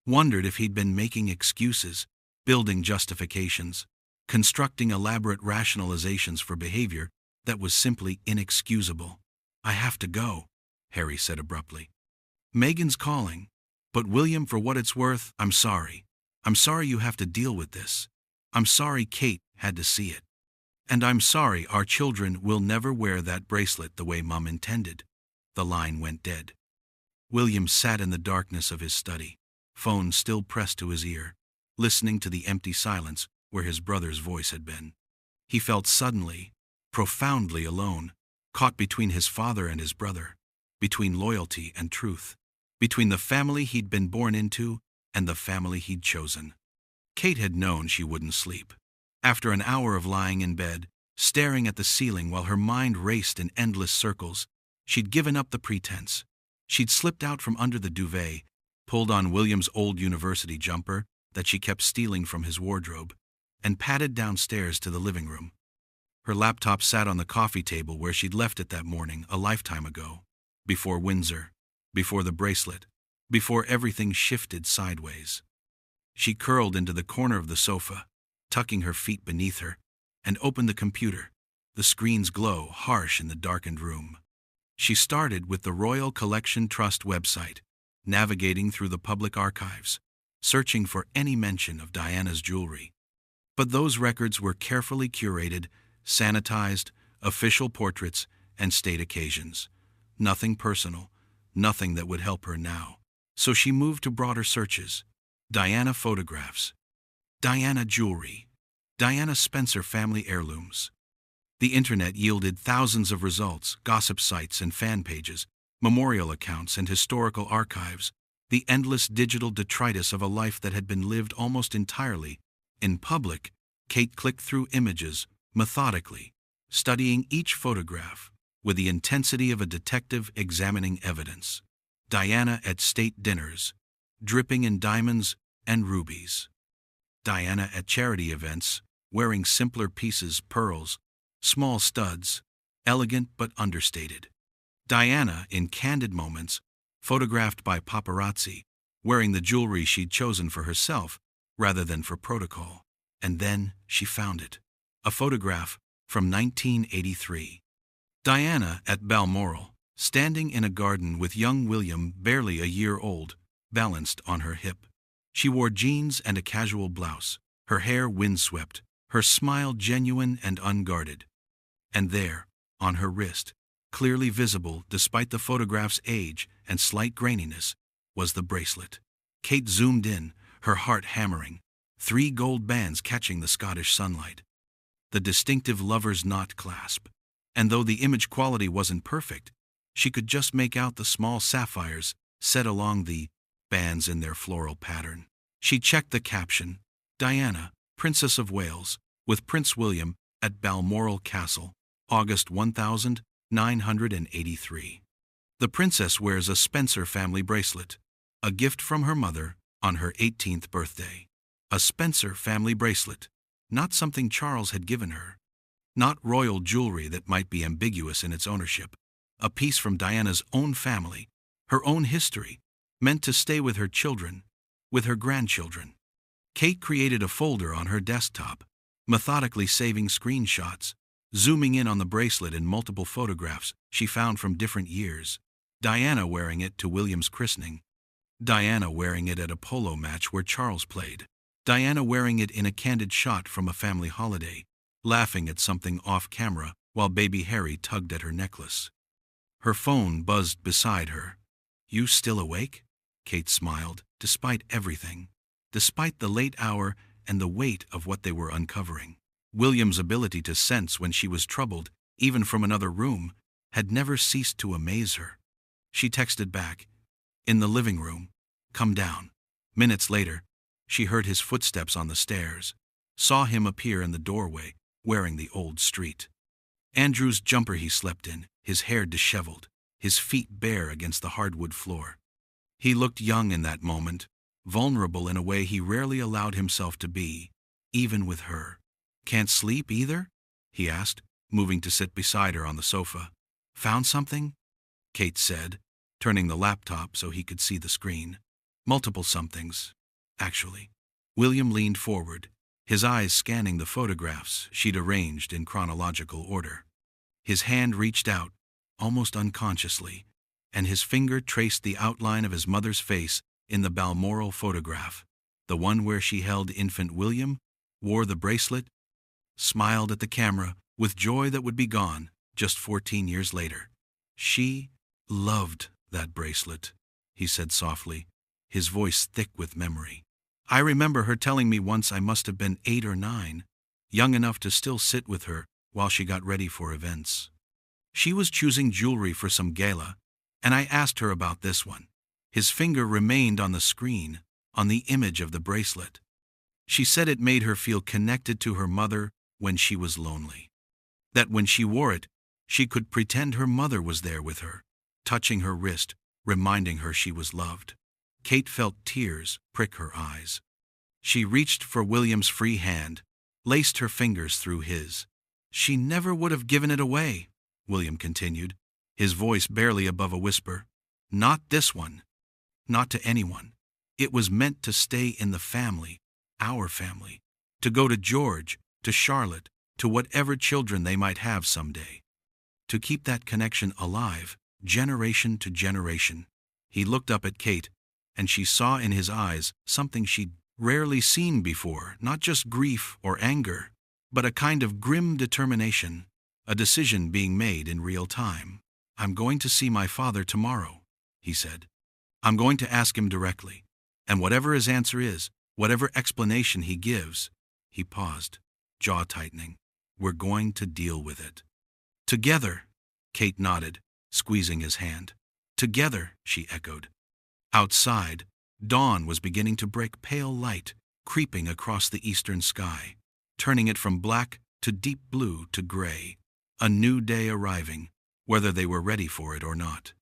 Wondered if he'd been making excuses, building justifications, constructing elaborate rationalizations for behavior that was simply inexcusable. I have to go, Harry said abruptly. Megan's calling. But William, for what it's worth, I'm sorry. I'm sorry you have to deal with this. I'm sorry Kate had to see it. And I'm sorry our children will never wear that bracelet the way Mum intended. The line went dead. William sat in the darkness of his study, phone still pressed to his ear, listening to the empty silence where his brother's voice had been. He felt suddenly, profoundly alone, caught between his father and his brother, between loyalty and truth, between the family he'd been born into and the family he'd chosen. Kate had known she wouldn't sleep. After an hour of lying in bed, staring at the ceiling while her mind raced in endless circles, she'd given up the pretense. She'd slipped out from under the duvet, pulled on William's old university jumper that she kept stealing from his wardrobe, and padded downstairs to the living room. Her laptop sat on the coffee table where she'd left it that morning a lifetime ago, before Windsor, before the bracelet, before everything shifted sideways. She curled into the corner of the sofa, tucking her feet beneath her, and opened the computer, the screen's glow harsh in the darkened room. She started with the Royal Collection Trust website, navigating through the public archives, searching for any mention of Diana's jewelry. But those records were carefully curated, sanitized, official portraits, and state occasions. Nothing personal, nothing that would help her now. So she moved to broader searches. Diana photographs, Diana jewelry, Diana Spencer family heirlooms. The internet yielded thousands of results, gossip sites and fan pages, memorial accounts and historical archives, the endless digital detritus of a life that had been lived almost entirely in public. Kate clicked through images, methodically, studying each photograph with the intensity of a detective examining evidence. Diana at state dinners, dripping in diamonds and rubies. Diana at charity events, wearing simpler pieces, pearls, small studs, elegant but understated. Diana in candid moments, photographed by paparazzi, wearing the jewelry she'd chosen for herself rather than for protocol. And then she found it. A photograph from 1983. Diana at Balmoral, standing in a garden with young William, barely a year old, balanced on her hip. She wore jeans and a casual blouse, her hair windswept, her smile genuine and unguarded. And there, on her wrist, clearly visible despite the photograph's age and slight graininess, was the bracelet. Kate zoomed in, her heart hammering, 3 gold bands catching the Scottish sunlight. The distinctive lover's knot clasp. And though the image quality wasn't perfect, she could just make out the small sapphires set along the bands in their floral pattern. She checked the caption, Diana, Princess of Wales, with Prince William at Balmoral Castle, August 1983. The princess wears a Spencer family bracelet, a gift from her mother on her 18th birthday. A Spencer family bracelet, not something Charles had given her. Not royal jewelry that might be ambiguous in its ownership. A piece from Diana's own family, her own history, meant to stay with her children, with her grandchildren. Kate created a folder on her desktop, methodically saving screenshots, zooming in on the bracelet in multiple photographs she found from different years. Diana wearing it to William's christening. Diana wearing it at a polo match where Charles played. Diana wearing it in a candid shot from a family holiday, laughing at something off-camera while baby Harry tugged at her necklace. Her phone buzzed beside her. "You still awake?" Kate smiled, despite everything. Despite the late hour and the weight of what they were uncovering. William's ability to sense when she was troubled, even from another room, had never ceased to amaze her. She texted back, "In the living room. Come down." Minutes later, she heard his footsteps on the stairs, saw him appear in the doorway, wearing the old street. Andrew's jumper he slept in, his hair disheveled, his feet bare against the hardwood floor. He looked young in that moment, vulnerable in a way he rarely allowed himself to be, even with her. "Can't sleep either?" he asked, moving to sit beside her on the sofa. "Found something?" Kate said, turning the laptop so he could see the screen. "Multiple somethings, actually." William leaned forward, his eyes scanning the photographs she'd arranged in chronological order. His hand reached out, almost unconsciously, and his finger traced the outline of his mother's face in the Balmoral photograph, the one where she held infant William, wore the bracelet, smiled at the camera with joy that would be gone just 14 years later. "She loved that bracelet," he said softly, his voice thick with memory. "I remember her telling me once I must have been 8 or 9, young enough to still sit with her while she got ready for events. She was choosing jewelry for some gala, and I asked her about this one." His finger remained on the screen, on the image of the bracelet. She said it made her feel connected to her mother when she was lonely. That when she wore it, she could pretend her mother was there with her, touching her wrist, reminding her she was loved. Kate felt tears prick her eyes. She reached for William's free hand, laced her fingers through his. "She never would have given it away," William continued, his voice barely above a whisper. "Not this one. Not to anyone. It was meant to stay in the family, our family, to go to George, to Charlotte, to whatever children they might have someday. To keep that connection alive, generation to generation." He looked up at Kate, and she saw in his eyes something she'd rarely seen before, not just grief or anger, but a kind of grim determination, a decision being made in real time. "I'm going to see my father tomorrow," he said. "I'm going to ask him directly, and whatever his answer is, whatever explanation he gives," he paused, jaw tightening, "we're going to deal with it." "Together," Kate nodded, squeezing his hand. "Together," she echoed. Outside, dawn was beginning to break pale light, creeping across the eastern sky, turning it from black to deep blue to gray, a new day arriving, whether they were ready for it or not.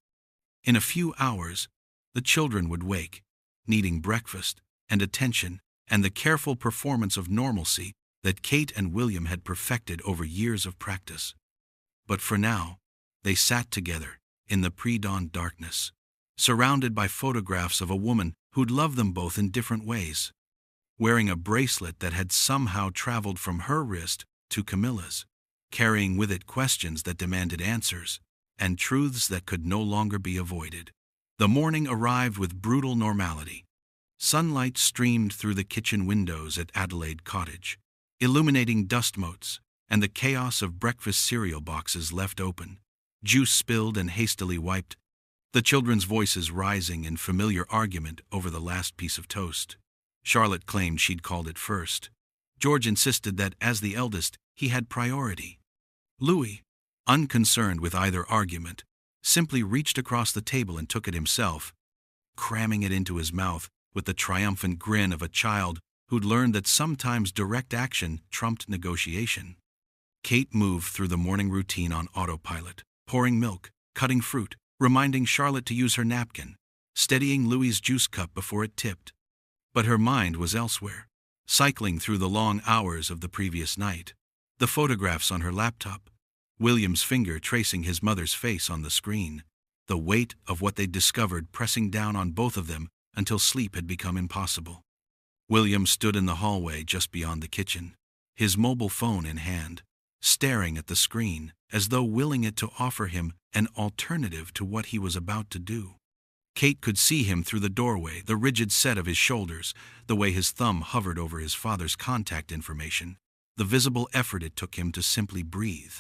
In a few hours, the children would wake, needing breakfast and attention and the careful performance of normalcy that Kate and William had perfected over years of practice. But for now, they sat together in the pre-dawn darkness, surrounded by photographs of a woman who'd loved them both in different ways, wearing a bracelet that had somehow traveled from her wrist to Camilla's, carrying with it questions that demanded answers and truths that could no longer be avoided. The morning arrived with brutal normality. Sunlight streamed through the kitchen windows at Adelaide Cottage, illuminating dust motes and the chaos of breakfast cereal boxes left open, juice spilled and hastily wiped, the children's voices rising in familiar argument over the last piece of toast. Charlotte claimed she'd called it first. George insisted that, as the eldest, he had priority. Louis, unconcerned with either argument, simply reached across the table and took it himself, cramming it into his mouth with the triumphant grin of a child who'd learned that sometimes direct action trumped negotiation. Kate moved through the morning routine on autopilot, pouring milk, cutting fruit, reminding Charlotte to use her napkin, steadying Louis's juice cup before it tipped. But her mind was elsewhere, cycling through the long hours of the previous night, the photographs on her laptop, William's finger tracing his mother's face on the screen, the weight of what they'd discovered pressing down on both of them until sleep had become impossible. William stood in the hallway just beyond the kitchen, his mobile phone in hand, staring at the screen as though willing it to offer him an alternative to what he was about to do. Kate could see him through the doorway, the rigid set of his shoulders, the way his thumb hovered over his father's contact information, the visible effort it took him to simply breathe.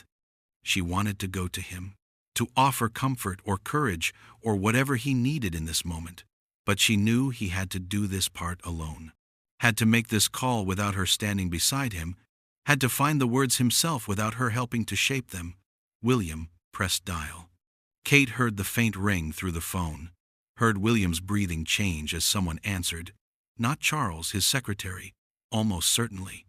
She wanted to go to him, to offer comfort or courage or whatever he needed in this moment, but she knew he had to do this part alone, had to make this call without her standing beside him, had to find the words himself without her helping to shape them. William pressed dial. Kate heard the faint ring through the phone, heard William's breathing change as someone answered. Not Charles, his secretary, almost certainly.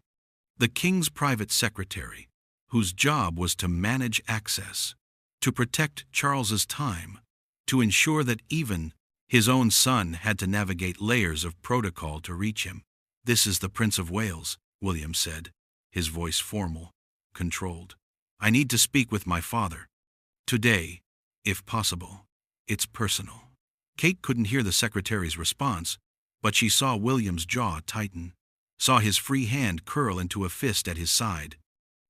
The king's private secretary, whose job was to manage access, to protect Charles's time, to ensure that even his own son had to navigate layers of protocol to reach him. "This is the Prince of Wales," William said, his voice formal, controlled. "I need to speak with my father. Today, if possible. It's personal." Kate couldn't hear the secretary's response, but she saw William's jaw tighten, saw his free hand curl into a fist at his side.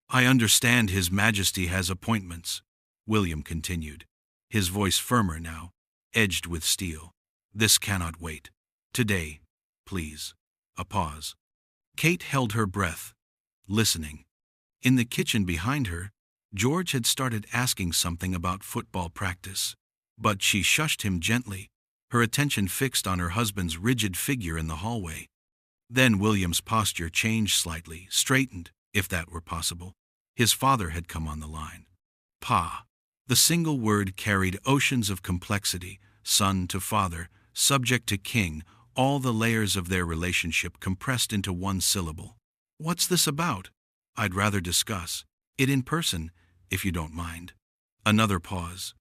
"I understand His Majesty has appointments," William continued, his voice firmer now, edged with steel. "This cannot wait. Today, please." A pause. Kate held her breath, listening. In the kitchen behind her, George had started asking something about football practice, but she shushed him gently, her attention fixed on her husband's rigid figure in the hallway. Then William's posture changed slightly, straightened, if that were possible. His father had come on the line. Pa. The single word carried oceans of complexity, son to father, subject to king, all the layers of their relationship compressed into one syllable. "What's this about? I'd rather discuss it in person, if you don't mind." Another pause.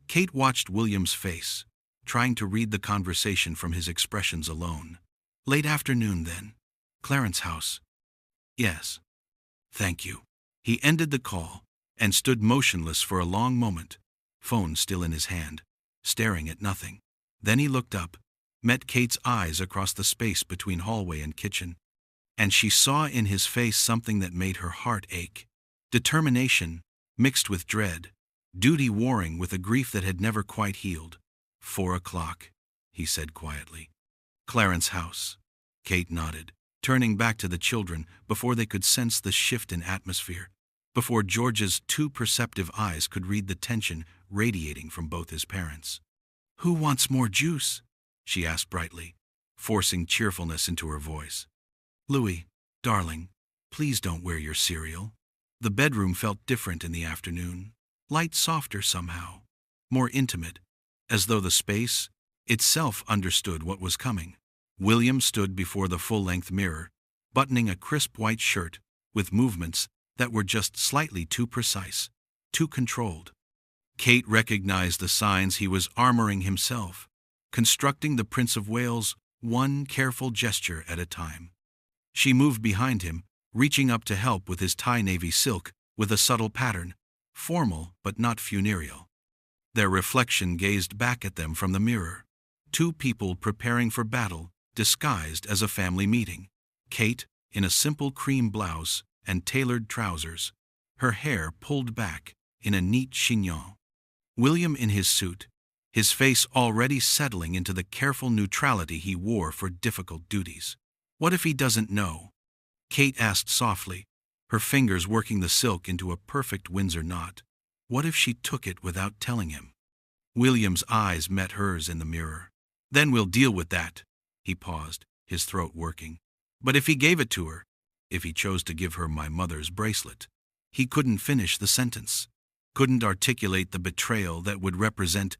Kate watched William's face, trying to read the conversation from his expressions alone. "Late afternoon, then. Clarence house." "Yes. Thank you." He ended the call and stood motionless for a long moment, phone still in his hand, staring at nothing. Then he looked up, met Kate's eyes across the space between hallway and kitchen, and she saw in his face something that made her heart ache. Determination mixed with dread, duty warring with a grief that had never quite healed. 4 o'clock, he said quietly. Clarence house. Kate nodded, turning back to the children before they could sense the shift in atmosphere, before George's too perceptive eyes could read the tension radiating from both his parents. "Who wants more juice?" she asked brightly, forcing cheerfulness into her voice. "Louis, darling, please don't wear your cereal." The bedroom felt different in the afternoon, light softer somehow, more intimate, as though the space itself understood what was coming. William stood before the full-length mirror, buttoning a crisp white shirt with movements that were just slightly too precise, too controlled. Kate recognized the signs he was armoring himself, constructing the Prince of Wales one careful gesture at a time. She moved behind him, reaching up to help with his tie navy silk with a subtle pattern, formal but not funereal. Their reflection gazed back at them from the mirror. Two people preparing for battle, disguised as a family meeting. Kate, in a simple cream blouse and tailored trousers, her hair pulled back in a neat chignon. William in his suit, his face already settling into the careful neutrality he wore for difficult duties. "What if he doesn't know?" Kate asked softly, her fingers working the silk into a perfect Windsor knot. What if she took it without telling him? William's eyes met hers in the mirror. "Then we'll deal with that." He paused, his throat working. But if he gave it to her, if he chose to give her my mother's bracelet, he couldn't finish the sentence, couldn't articulate the betrayal that would represent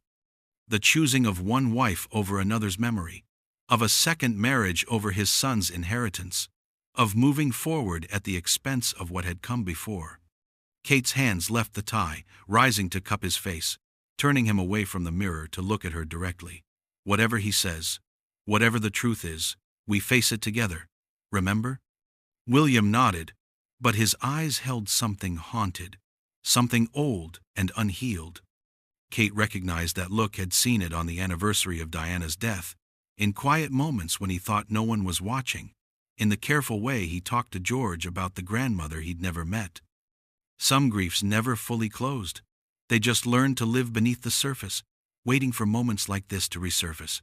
the choosing of one wife over another's memory, of a second marriage over his son's inheritance, of moving forward at the expense of what had come before. Kate's hands left the tie, rising to cup his face, turning him away from the mirror to look at her directly. Whatever he says, whatever the truth is, we face it together, remember? William nodded, but his eyes held something haunted, something old and unhealed. Kate recognized that look, had seen it on the anniversary of Diana's death, in quiet moments when he thought no one was watching, in the careful way he talked to George about the grandmother he'd never met. Some griefs never fully closed. They just learned to live beneath the surface, waiting for moments like this to resurface.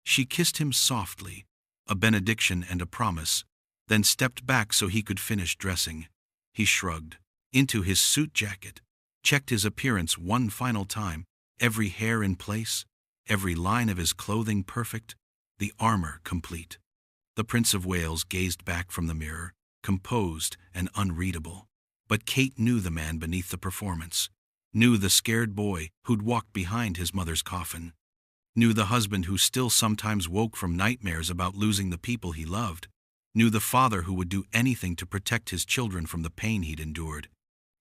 She kissed him softly, a benediction and a promise, then stepped back so he could finish dressing. He shrugged into his suit jacket, checked his appearance one final time, every hair in place, every line of his clothing perfect, the armor complete. The Prince of Wales gazed back from the mirror, composed and unreadable. But Kate knew the man beneath the performance, knew the scared boy who'd walked behind his mother's coffin, knew the husband who still sometimes woke from nightmares about losing the people he loved, knew the father who would do anything to protect his children from the pain he'd endured.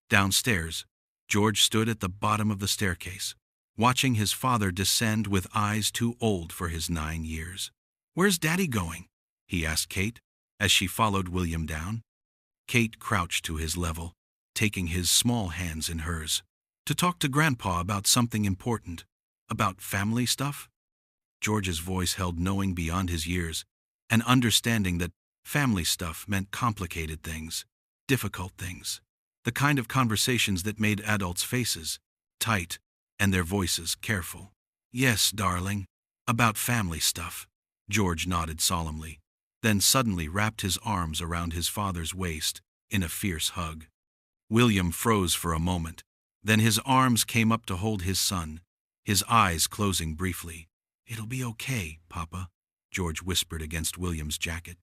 Downstairs, George stood at the bottom of the staircase, watching his father descend with eyes too old for his 9 years. "Where's Daddy going?" he asked Kate, as she followed William down. Kate crouched to his level, taking his small hands in hers. "To talk to Grandpa about something important. About family stuff?" George's voice held knowing beyond his years, an understanding that family stuff meant complicated things, difficult things, the kind of conversations that made adults' faces tight and their voices careful. "Yes, darling, about family stuff," George nodded solemnly, then suddenly wrapped his arms around his father's waist in a fierce hug. William froze for a moment, then his arms came up to hold his son, his eyes closing briefly. "It'll be okay, Papa," George whispered against William's jacket.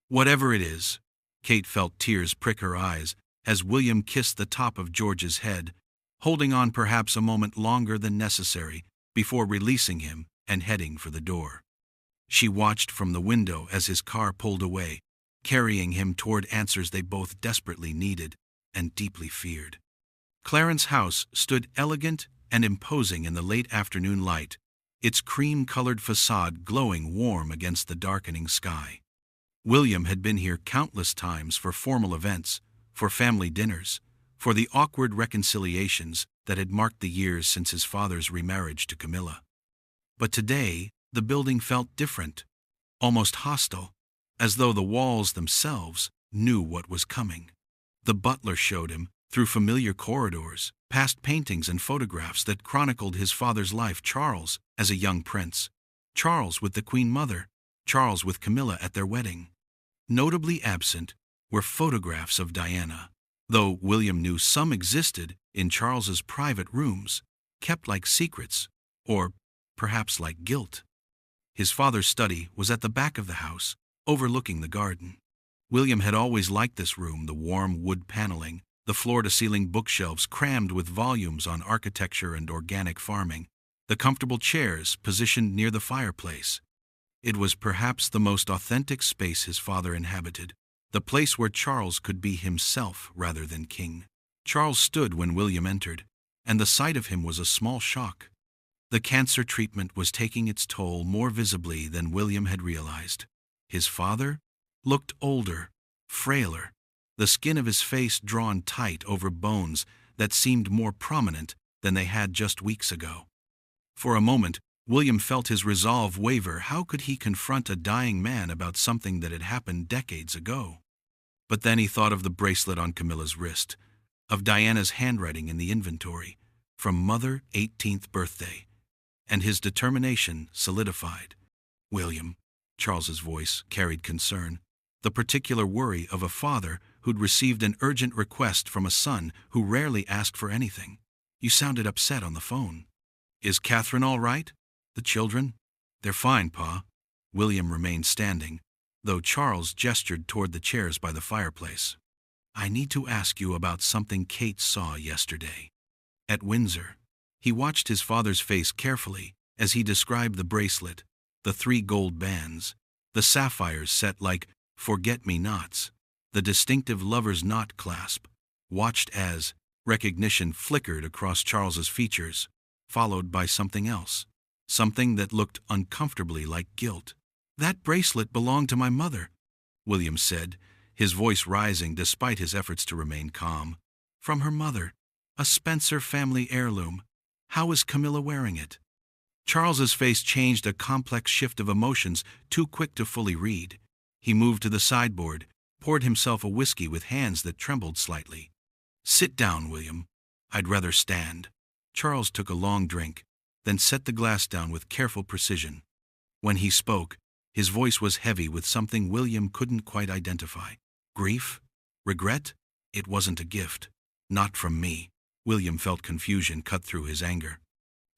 "Whatever it is," Kate felt tears prick her eyes as William kissed the top of George's head, holding on perhaps a moment longer than necessary before releasing him and heading for the door. She watched from the window as his car pulled away, carrying him toward answers they both desperately needed and deeply feared. Clarence House stood elegant and imposing in the late afternoon light, its cream-colored facade glowing warm against the darkening sky. William had been here countless times for formal events, for family dinners, for the awkward reconciliations that had marked the years since his father's remarriage to Camilla. But today, the building felt different, almost hostile, as though the walls themselves knew what was coming. The butler showed him, through familiar corridors, past paintings and photographs that chronicled his father's life: Charles as a young prince, Charles with the Queen Mother, Charles with Camilla at their wedding. Notably absent were photographs of Diana, though William knew some existed in Charles's private rooms, kept like secrets, or perhaps like guilt. His father's study was at the back of the house, overlooking the garden. William had always liked this room: the warm wood paneling, the floor-to-ceiling bookshelves crammed with volumes on architecture and organic farming, the comfortable chairs positioned near the fireplace. It was perhaps the most authentic space his father inhabited, the place where Charles could be himself rather than king. Charles stood when William entered, and the sight of him was a small shock. The cancer treatment was taking its toll more visibly than William had realized. His father looked older, frailer, the skin of his face drawn tight over bones that seemed more prominent than they had just weeks ago. For a moment, William felt his resolve waver. How could he confront a dying man about something that had happened decades ago? But then he thought of the bracelet on Camilla's wrist, of Diana's handwriting in the inventory, from Mother 18th birthday, and his determination solidified. "William," Charles's voice carried concern, the particular worry of a father who'd received an urgent request from a son who rarely asked for anything. "You sounded upset on the phone. Is Catherine all right? The children?" "They're fine, Pa." William remained standing, though Charles gestured toward the chairs by the fireplace. "I need to ask you about something Kate saw yesterday." At Windsor, he watched his father's face carefully as he described the bracelet, the 3 gold bands, the sapphires set like forget-me-nots, the distinctive lover's knot clasp, watched as recognition flickered across Charles's features, followed by something else, something that looked uncomfortably like guilt. "That bracelet belonged to my mother," William said, his voice rising despite his efforts to remain calm. "From her mother, a Spencer family heirloom. How is Camilla wearing it?" Charles's face changed, a complex shift of emotions too quick to fully read. He moved to the sideboard, poured himself a whiskey with hands that trembled slightly. "Sit down, William. I'd rather stand." Charles took a long drink, then set the glass down with careful precision. When he spoke, his voice was heavy with something William couldn't quite identify. "Grief? Regret? It wasn't a gift. Not from me." William felt confusion cut through his anger.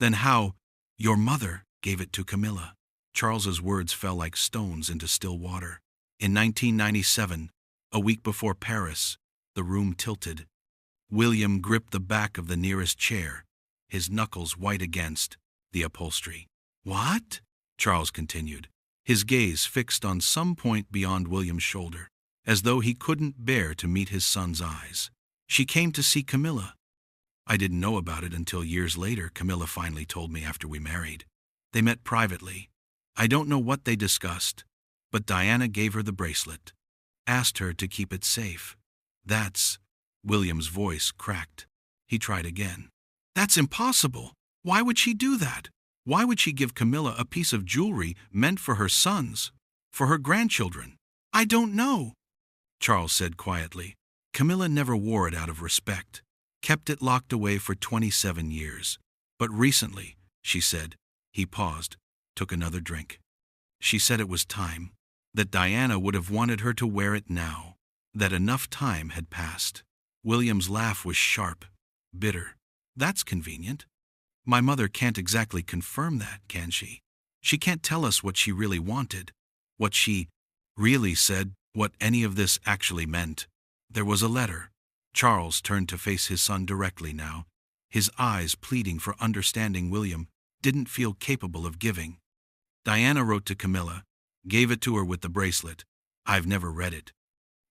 "Then how? Your mother gave it to Camilla." Charles's words fell like stones into still water. In 1997, a week before Paris, the room tilted. William gripped the back of the nearest chair, his knuckles white against the upholstery. "What?" Charles continued, his gaze fixed on some point beyond William's shoulder, as though he couldn't bear to meet his son's eyes. "She came to see Camilla. I didn't know about it until years later. Camilla finally told me after we married. They met privately. I don't know what they discussed, but Diana gave her the bracelet, asked her to keep it safe. That's..." William's voice cracked. He tried again. "That's impossible. Why would she do that? Why would she give Camilla a piece of jewelry meant for her sons, for her grandchildren?" "I don't know," Charles said quietly. "Camilla never wore it out of respect, kept it locked away for 27 years. But recently," she said. He paused, took another drink. "She said it was time, that Diana would have wanted her to wear it now, that enough time had passed." William's laugh was sharp, bitter. "That's convenient. My mother can't exactly confirm that, can she? She can't tell us what she really wanted, what she really said, what any of this actually meant. There was a letter." Charles turned to face his son directly now, his eyes pleading for understanding William didn't feel capable of giving. "Diana wrote to Camilla, gave it to her with the bracelet. I've never read it.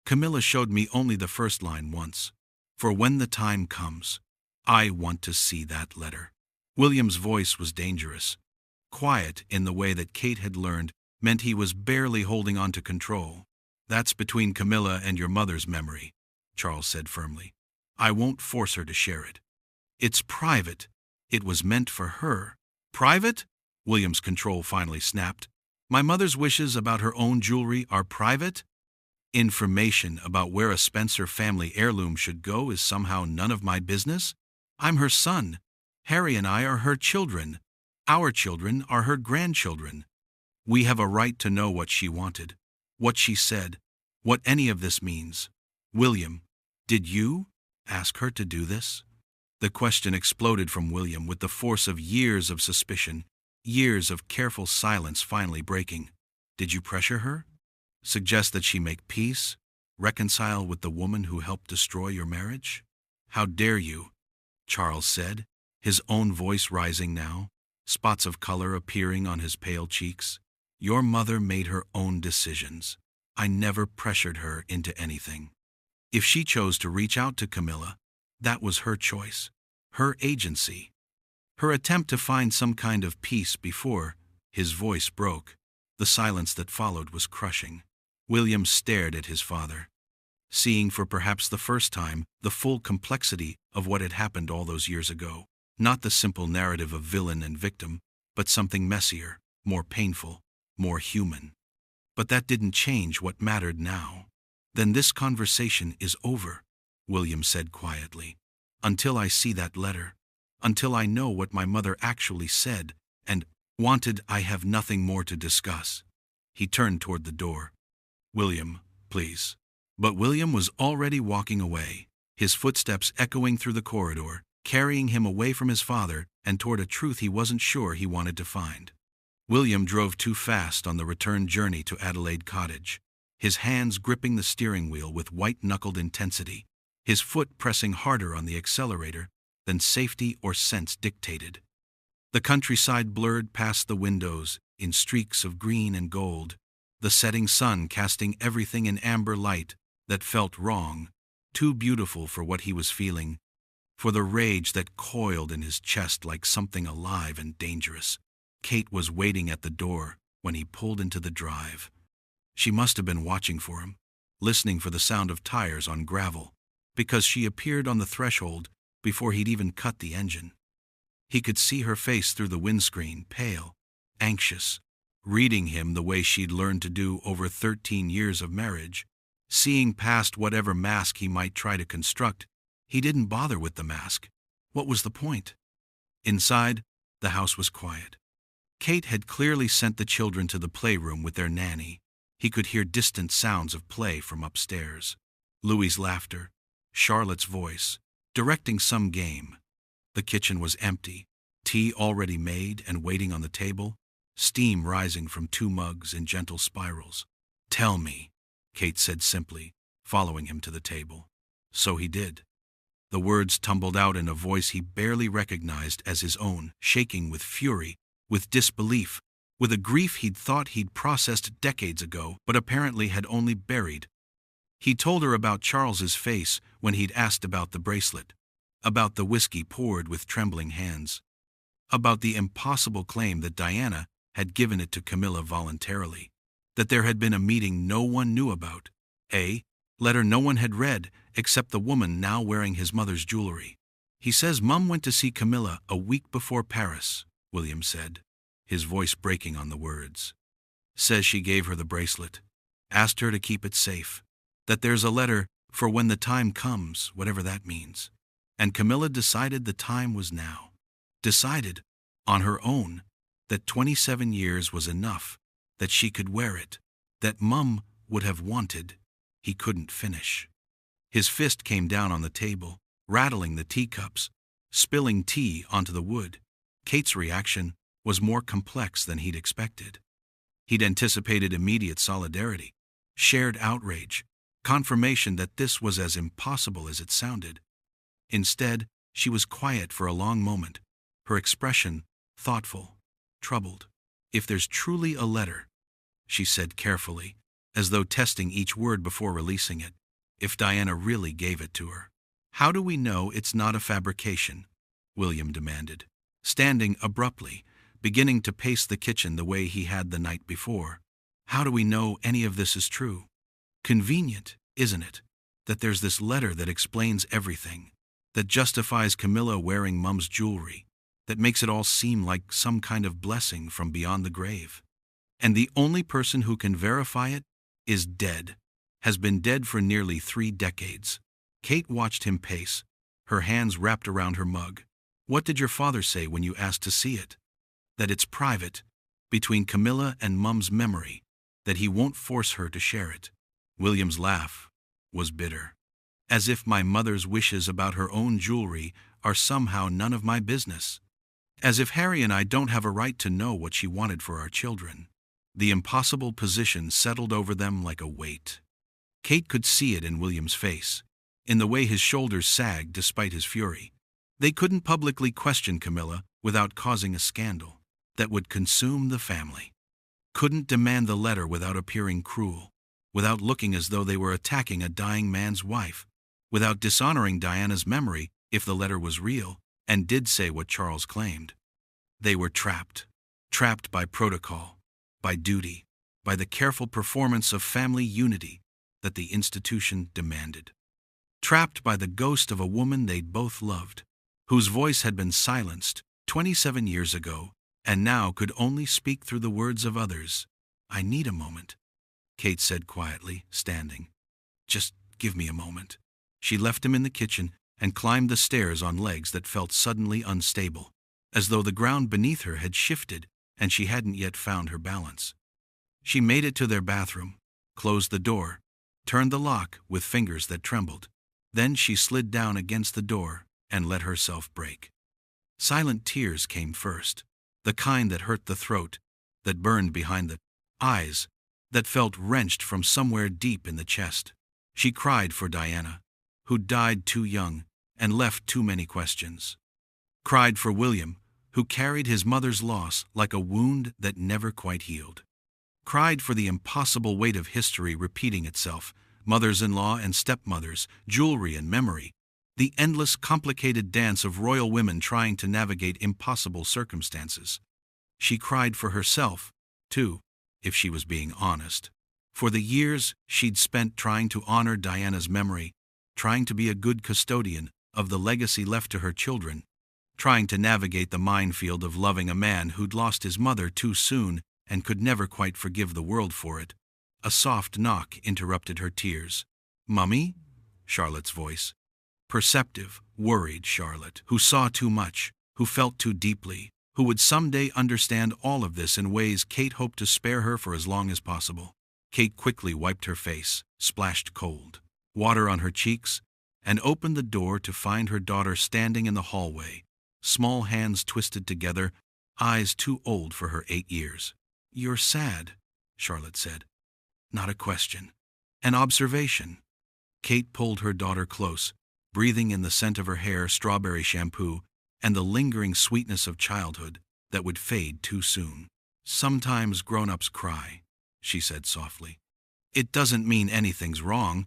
Camilla showed me only the first line once. For when the time comes, I want to see that letter." William's voice was dangerous. Quiet in the way that Kate had learned meant he was barely holding on to control. "That's between Camilla and your mother's memory," Charles said firmly. "I won't force her to share it. It's private. It was meant for her." "Private?" William's control finally snapped. "My mother's wishes about her own jewelry are private? Information about where a Spencer family heirloom should go is somehow none of my business? I'm her son. Harry and I are her children. Our children are her grandchildren. We have a right to know what she wanted, what she said, what any of this means. William, did you ask her to do this?" The question exploded from William with the force of years of suspicion, years of careful silence finally breaking. "Did you pressure her? Suggest that she make peace, reconcile with the woman who helped destroy your marriage?" "How dare you?" Charles said, his own voice rising now, spots of color appearing on his pale cheeks. "Your mother made her own decisions. I never pressured her into anything. If she chose to reach out to Camilla, that was her choice, her agency, her attempt to find some kind of peace before." His voice broke. The silence that followed was crushing. William stared at his father, seeing for perhaps the first time the full complexity of what had happened all those years ago. Not the simple narrative of villain and victim, but something messier, more painful, more human. But that didn't change what mattered now. "Then this conversation is over," William said quietly. "Until I see that letter, until I know what my mother actually said and wanted, I have nothing more to discuss." He turned toward the door. "William, please." But William was already walking away, his footsteps echoing through the corridor, carrying him away from his father and toward a truth he wasn't sure he wanted to find. William drove too fast on the return journey to Adelaide Cottage. his hands gripping the steering wheel with white-knuckled intensity, his foot pressing harder on the accelerator than safety or sense dictated. The countryside blurred past the windows in streaks of green and gold, the setting sun casting everything in amber light that felt wrong, too beautiful for what he was feeling, for the rage that coiled in his chest like something alive and dangerous. Kate was waiting at the door when he pulled into the drive. She must have been watching for him, listening for the sound of tires on gravel, because she appeared on the threshold before he'd even cut the engine. He could see her face through the windscreen, pale, anxious, reading him the way she'd learned to do over 13 years of marriage, seeing past whatever mask he might try to construct. He didn't bother with the mask. What was the point? Inside, the house was quiet. Kate had clearly sent the children to the playroom with their nanny. He could hear distant sounds of play from upstairs. Louis's laughter, Charlotte's voice, directing some game. The kitchen was empty, tea already made and waiting on the table, steam rising from 2 mugs in gentle spirals. "Tell me," Kate said simply, following him to the table. So he did. The words tumbled out in a voice he barely recognized as his own, shaking with fury, with disbelief, with a grief he'd thought he'd processed decades ago, but apparently had only buried. He told her about Charles's face when he'd asked about the bracelet, about the whiskey poured with trembling hands, about the impossible claim that Diana had given it to Camilla voluntarily, that there had been a meeting no one knew about, a letter no one had read except the woman now wearing his mother's jewelry. "He says Mum went to see Camilla a week before Paris," William said, his voice breaking on the words. "Says she gave her the bracelet, asked her to keep it safe, that there's a letter for when the time comes, whatever that means. And Camilla decided the time was now. Decided, on her own, that 27 years was enough, that she could wear it, that Mum would have wanted." He couldn't finish. His fist came down on the table, rattling the teacups, spilling tea onto the wood. Kate's reaction was more complex than he'd expected. He'd anticipated immediate solidarity, shared outrage, confirmation that this was as impossible as it sounded. Instead, she was quiet for a long moment, her expression thoughtful, troubled. "If there's truly a letter," she said carefully, as though testing each word before releasing it, "if Diana really gave it to her, how do we know it's not a fabrication?" William demanded, standing abruptly, beginning to pace the kitchen the way he had the night before. "How do we know any of this is true? Convenient, isn't it, that there's this letter that explains everything, that justifies Camilla wearing Mum's jewelry, that makes it all seem like some kind of blessing from beyond the grave. And the only person who can verify it is dead, has been dead for nearly 3 decades. Kate watched him pace, her hands wrapped around her mug. "What did your father say when you asked to see it?" "That it's private, between Camilla and Mum's memory, that he won't force her to share it." William's laugh was bitter. "As if my mother's wishes about her own jewelry are somehow none of my business. As if Harry and I don't have a right to know what she wanted for our children." The impossible position settled over them like a weight. Kate could see it in William's face, in the way his shoulders sagged despite his fury. They couldn't publicly question Camilla without causing a scandal that would consume the family. Couldn't demand the letter without appearing cruel, without looking as though they were attacking a dying man's wife, without dishonoring Diana's memory if the letter was real and did say what Charles claimed. They were trapped by protocol, by duty, by the careful performance of family unity that the institution demanded. Trapped by the ghost of a woman they'd both loved, whose voice had been silenced 27 years ago and now could only speak through the words of others. "I need a moment," Kate said quietly, standing. "Just give me a moment." She left him in the kitchen and climbed the stairs on legs that felt suddenly unstable, as though the ground beneath her had shifted and she hadn't yet found her balance. She made it to their bathroom, closed the door, turned the lock with fingers that trembled. Then she slid down against the door and let herself break. Silent tears came first, the kind that hurt the throat, that burned behind the eyes, that felt wrenched from somewhere deep in the chest. She cried for Diana, who died too young and left too many questions. Cried for William, who carried his mother's loss like a wound that never quite healed. Cried for the impossible weight of history repeating itself, mothers-in-law and stepmothers, jewelry and memory, the endless complicated dance of royal women trying to navigate impossible circumstances. She cried for herself, too, if she was being honest. For the years she'd spent trying to honor Diana's memory, trying to be a good custodian of the legacy left to her children, trying to navigate the minefield of loving a man who'd lost his mother too soon and could never quite forgive the world for it. A soft knock interrupted her tears. "Mummy?" Charlotte's voice. Perceptive, worried Charlotte, who saw too much, who felt too deeply, who would someday understand all of this in ways Kate hoped to spare her for as long as possible. Kate quickly wiped her face, splashed cold water on her cheeks, and opened the door to find her daughter standing in the hallway, small hands twisted together, eyes too old for her 8 years. "You're sad," Charlotte said. Not a question. An observation. Kate pulled her daughter close, breathing in the scent of her hair, strawberry shampoo, and the lingering sweetness of childhood that would fade too soon. "Sometimes grown-ups cry," she said softly. "It doesn't mean anything's wrong.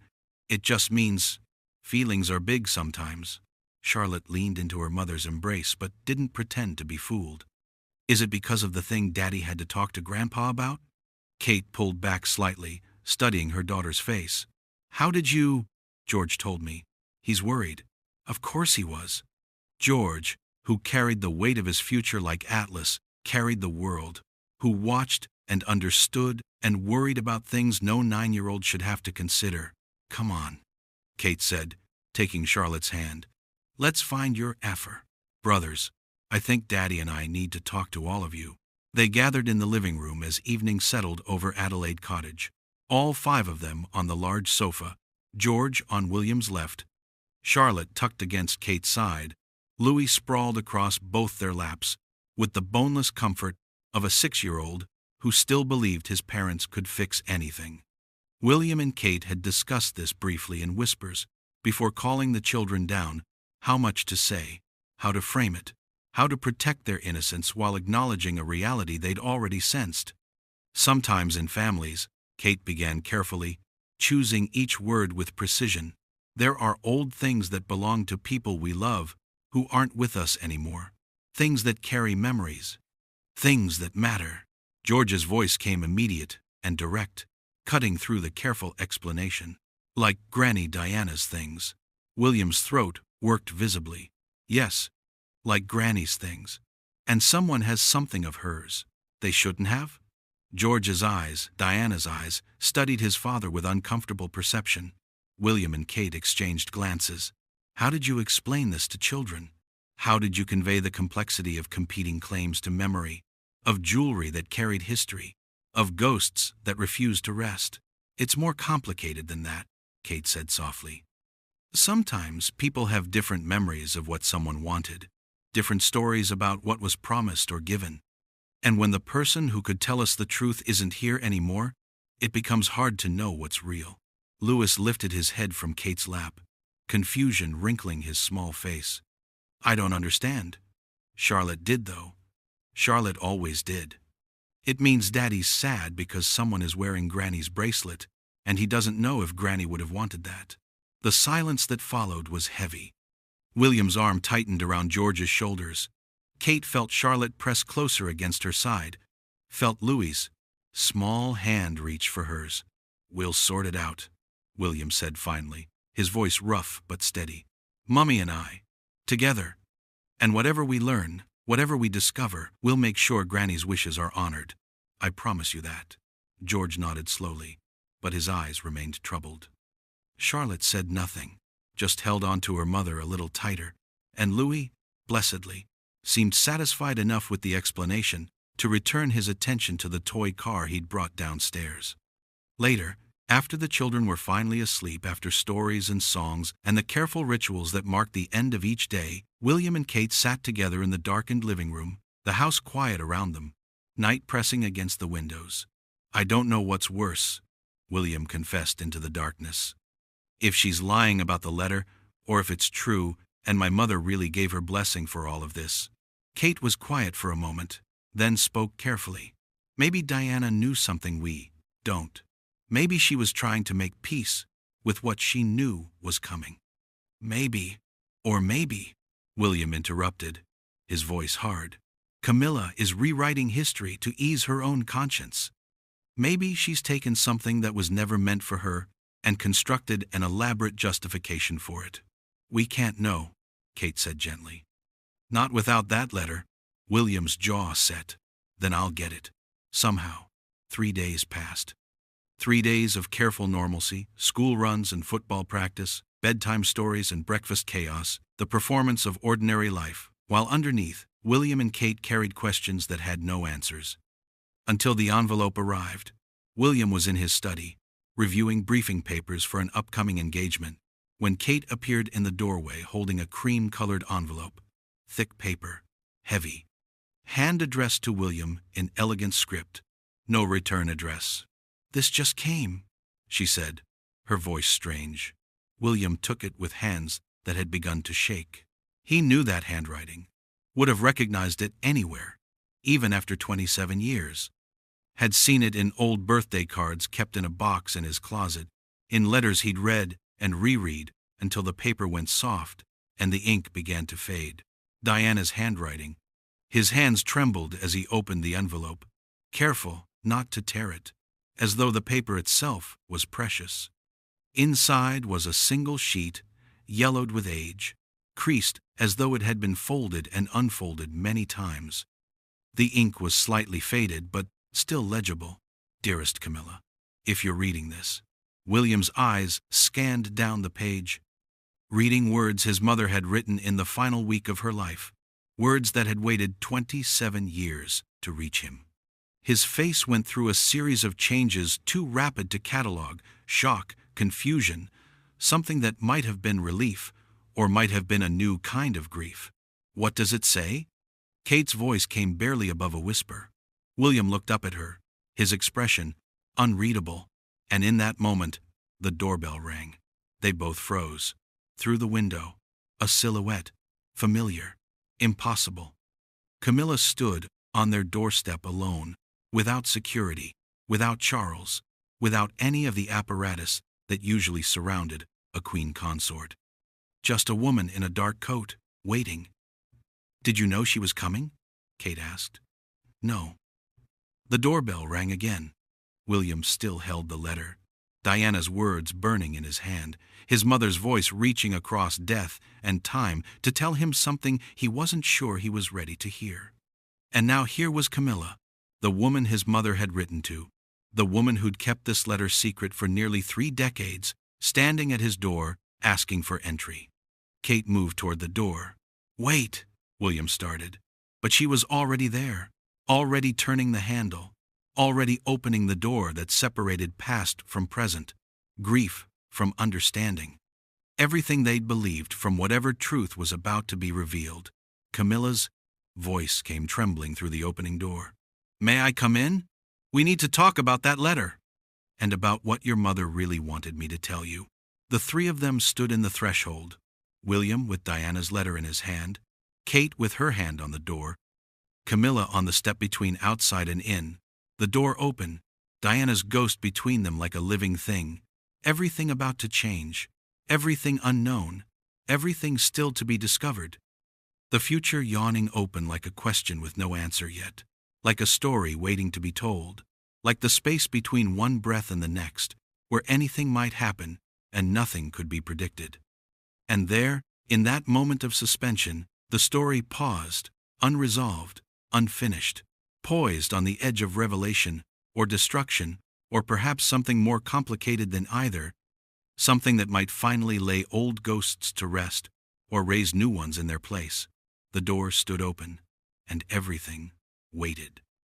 It just means feelings are big sometimes." Charlotte leaned into her mother's embrace but didn't pretend to be fooled. "Is it because of the thing Daddy had to talk to Grandpa about?" Kate pulled back slightly, studying her daughter's face. "How did you—" "George told me. He's worried." Of course he was. George, who carried the weight of his future like Atlas, carried the world, who watched and understood and worried about things no 9-year-old should have to consider. "Come on," Kate said, taking Charlotte's hand. "Let's find your effer. Brothers, I think Daddy and I need to talk to all of you." They gathered in the living room as evening settled over Adelaide Cottage. All 5 of them on the large sofa, George on William's left, Charlotte tucked against Kate's side, Louis sprawled across both their laps, with the boneless comfort of a 6-year-old who still believed his parents could fix anything. William and Kate had discussed this briefly in whispers, before calling the children down, how much to say, how to frame it, how to protect their innocence while acknowledging a reality they'd already sensed. Sometimes in families, Kate began carefully, choosing each word with precision, there are old things that belong to people we love who aren't with us anymore, things that carry memories, things that matter. George's voice came immediate and direct, cutting through the careful explanation. Like Granny Diana's things. William's throat worked visibly. Yes, like Granny's things. And someone has something of hers. They shouldn't have? George's eyes, Diana's eyes, studied his father with uncomfortable perception. William and Kate exchanged glances. How did you explain this to children? How did you convey the complexity of competing claims to memory, of jewelry that carried history, of ghosts that refused to rest? It's more complicated than that, Kate said softly. Sometimes people have different memories of what someone wanted, different stories about what was promised or given. And when the person who could tell us the truth isn't here anymore, it becomes hard to know what's real. Louis lifted his head from Kate's lap, confusion wrinkling his small face. I don't understand. Charlotte did, though. Charlotte always did. It means Daddy's sad because someone is wearing Granny's bracelet, and he doesn't know if Granny would have wanted that. The silence that followed was heavy. William's arm tightened around George's shoulders. Kate felt Charlotte press closer against her side, felt Louis's small hand reach for hers. We'll sort it out, William said finally, his voice rough but steady. Mummy and I, together. And whatever we learn, whatever we discover, we'll make sure Granny's wishes are honored. I promise you that. George nodded slowly, but his eyes remained troubled. Charlotte said nothing, just held on to her mother a little tighter, and Louis, blessedly, seemed satisfied enough with the explanation to return his attention to the toy car he'd brought downstairs. Later, after the children were finally asleep after stories and songs and the careful rituals that marked the end of each day, William and Kate sat together in the darkened living room, the house quiet around them, night pressing against the windows. I don't know what's worse, William confessed into the darkness. If she's lying about the letter, or if it's true, and my mother really gave her blessing for all of this. Kate was quiet for a moment, then spoke carefully. Maybe Diana knew something we don't. Maybe she was trying to make peace with what she knew was coming. Maybe, William interrupted, his voice hard. Camilla is rewriting history to ease her own conscience. Maybe she's taken something that was never meant for her and constructed an elaborate justification for it. We can't know, Kate said gently. Not without that letter. William's jaw set. Then I'll get it. Somehow. 3 days passed. 3 days of careful normalcy, school runs and football practice, bedtime stories and breakfast chaos, the performance of ordinary life, while underneath, William and Kate carried questions that had no answers. Until the envelope arrived. William was in his study, reviewing briefing papers for an upcoming engagement, when Kate appeared in the doorway holding a cream-colored envelope, thick paper, heavy. Hand addressed to William in elegant script, no return address. This just came, she said, her voice strange. William took it with hands that had begun to shake. He knew that handwriting, would have recognized it anywhere, even after 27 years. Had seen it in old birthday cards kept in a box in his closet, in letters he'd read and reread until the paper went soft and the ink began to fade. Diana's handwriting. His hands trembled as he opened the envelope, careful not to tear it, as though the paper itself was precious. Inside was a single sheet, yellowed with age, creased as though it had been folded and unfolded many times. The ink was slightly faded, but still legible. Dearest Camilla, if you're reading this. William's eyes scanned down the page, reading words his mother had written in the final week of her life, words that had waited 27 years to reach him. His face went through a series of changes too rapid to catalog, shock, confusion, something that might have been relief, or might have been a new kind of grief. What does it say? Kate's voice came barely above a whisper. William looked up at her, his expression unreadable, and in that moment, the doorbell rang. They both froze. Through the window, a silhouette, familiar, impossible. Camilla stood on their doorstep alone, without security, without Charles, without any of the apparatus that usually surrounded a queen consort. Just a woman in a dark coat, waiting. Did you know she was coming? Kate asked. No. The doorbell rang again. William still held the letter, Diana's words burning in his hand, his mother's voice reaching across death and time to tell him something he wasn't sure he was ready to hear. And now here was Camilla, the woman his mother had written to, the woman who'd kept this letter secret for nearly 3 decades, standing at his door, asking for entry. Kate moved toward the door. Wait, William started, but she was already there, already turning the handle, already opening the door that separated past from present, grief from understanding. Everything they'd believed from whatever truth was about to be revealed. Camilla's voice came trembling through the opening door. May I come in? We need to talk about that letter. And about what your mother really wanted me to tell you. The 3 of them stood in the threshold, William with Diana's letter in his hand, Kate with her hand on the door, Camilla on the step between outside and in, the door open, Diana's ghost between them like a living thing, everything about to change, everything unknown, everything still to be discovered. The future yawning open like a question with no answer yet, like a story waiting to be told, like the space between one breath and the next, where anything might happen and nothing could be predicted. And there, in that moment of suspension, the story paused, unresolved, unfinished, poised on the edge of revelation or destruction, or perhaps something more complicated than either, something that might finally lay old ghosts to rest or raise new ones in their place. The door stood open, and everything waited.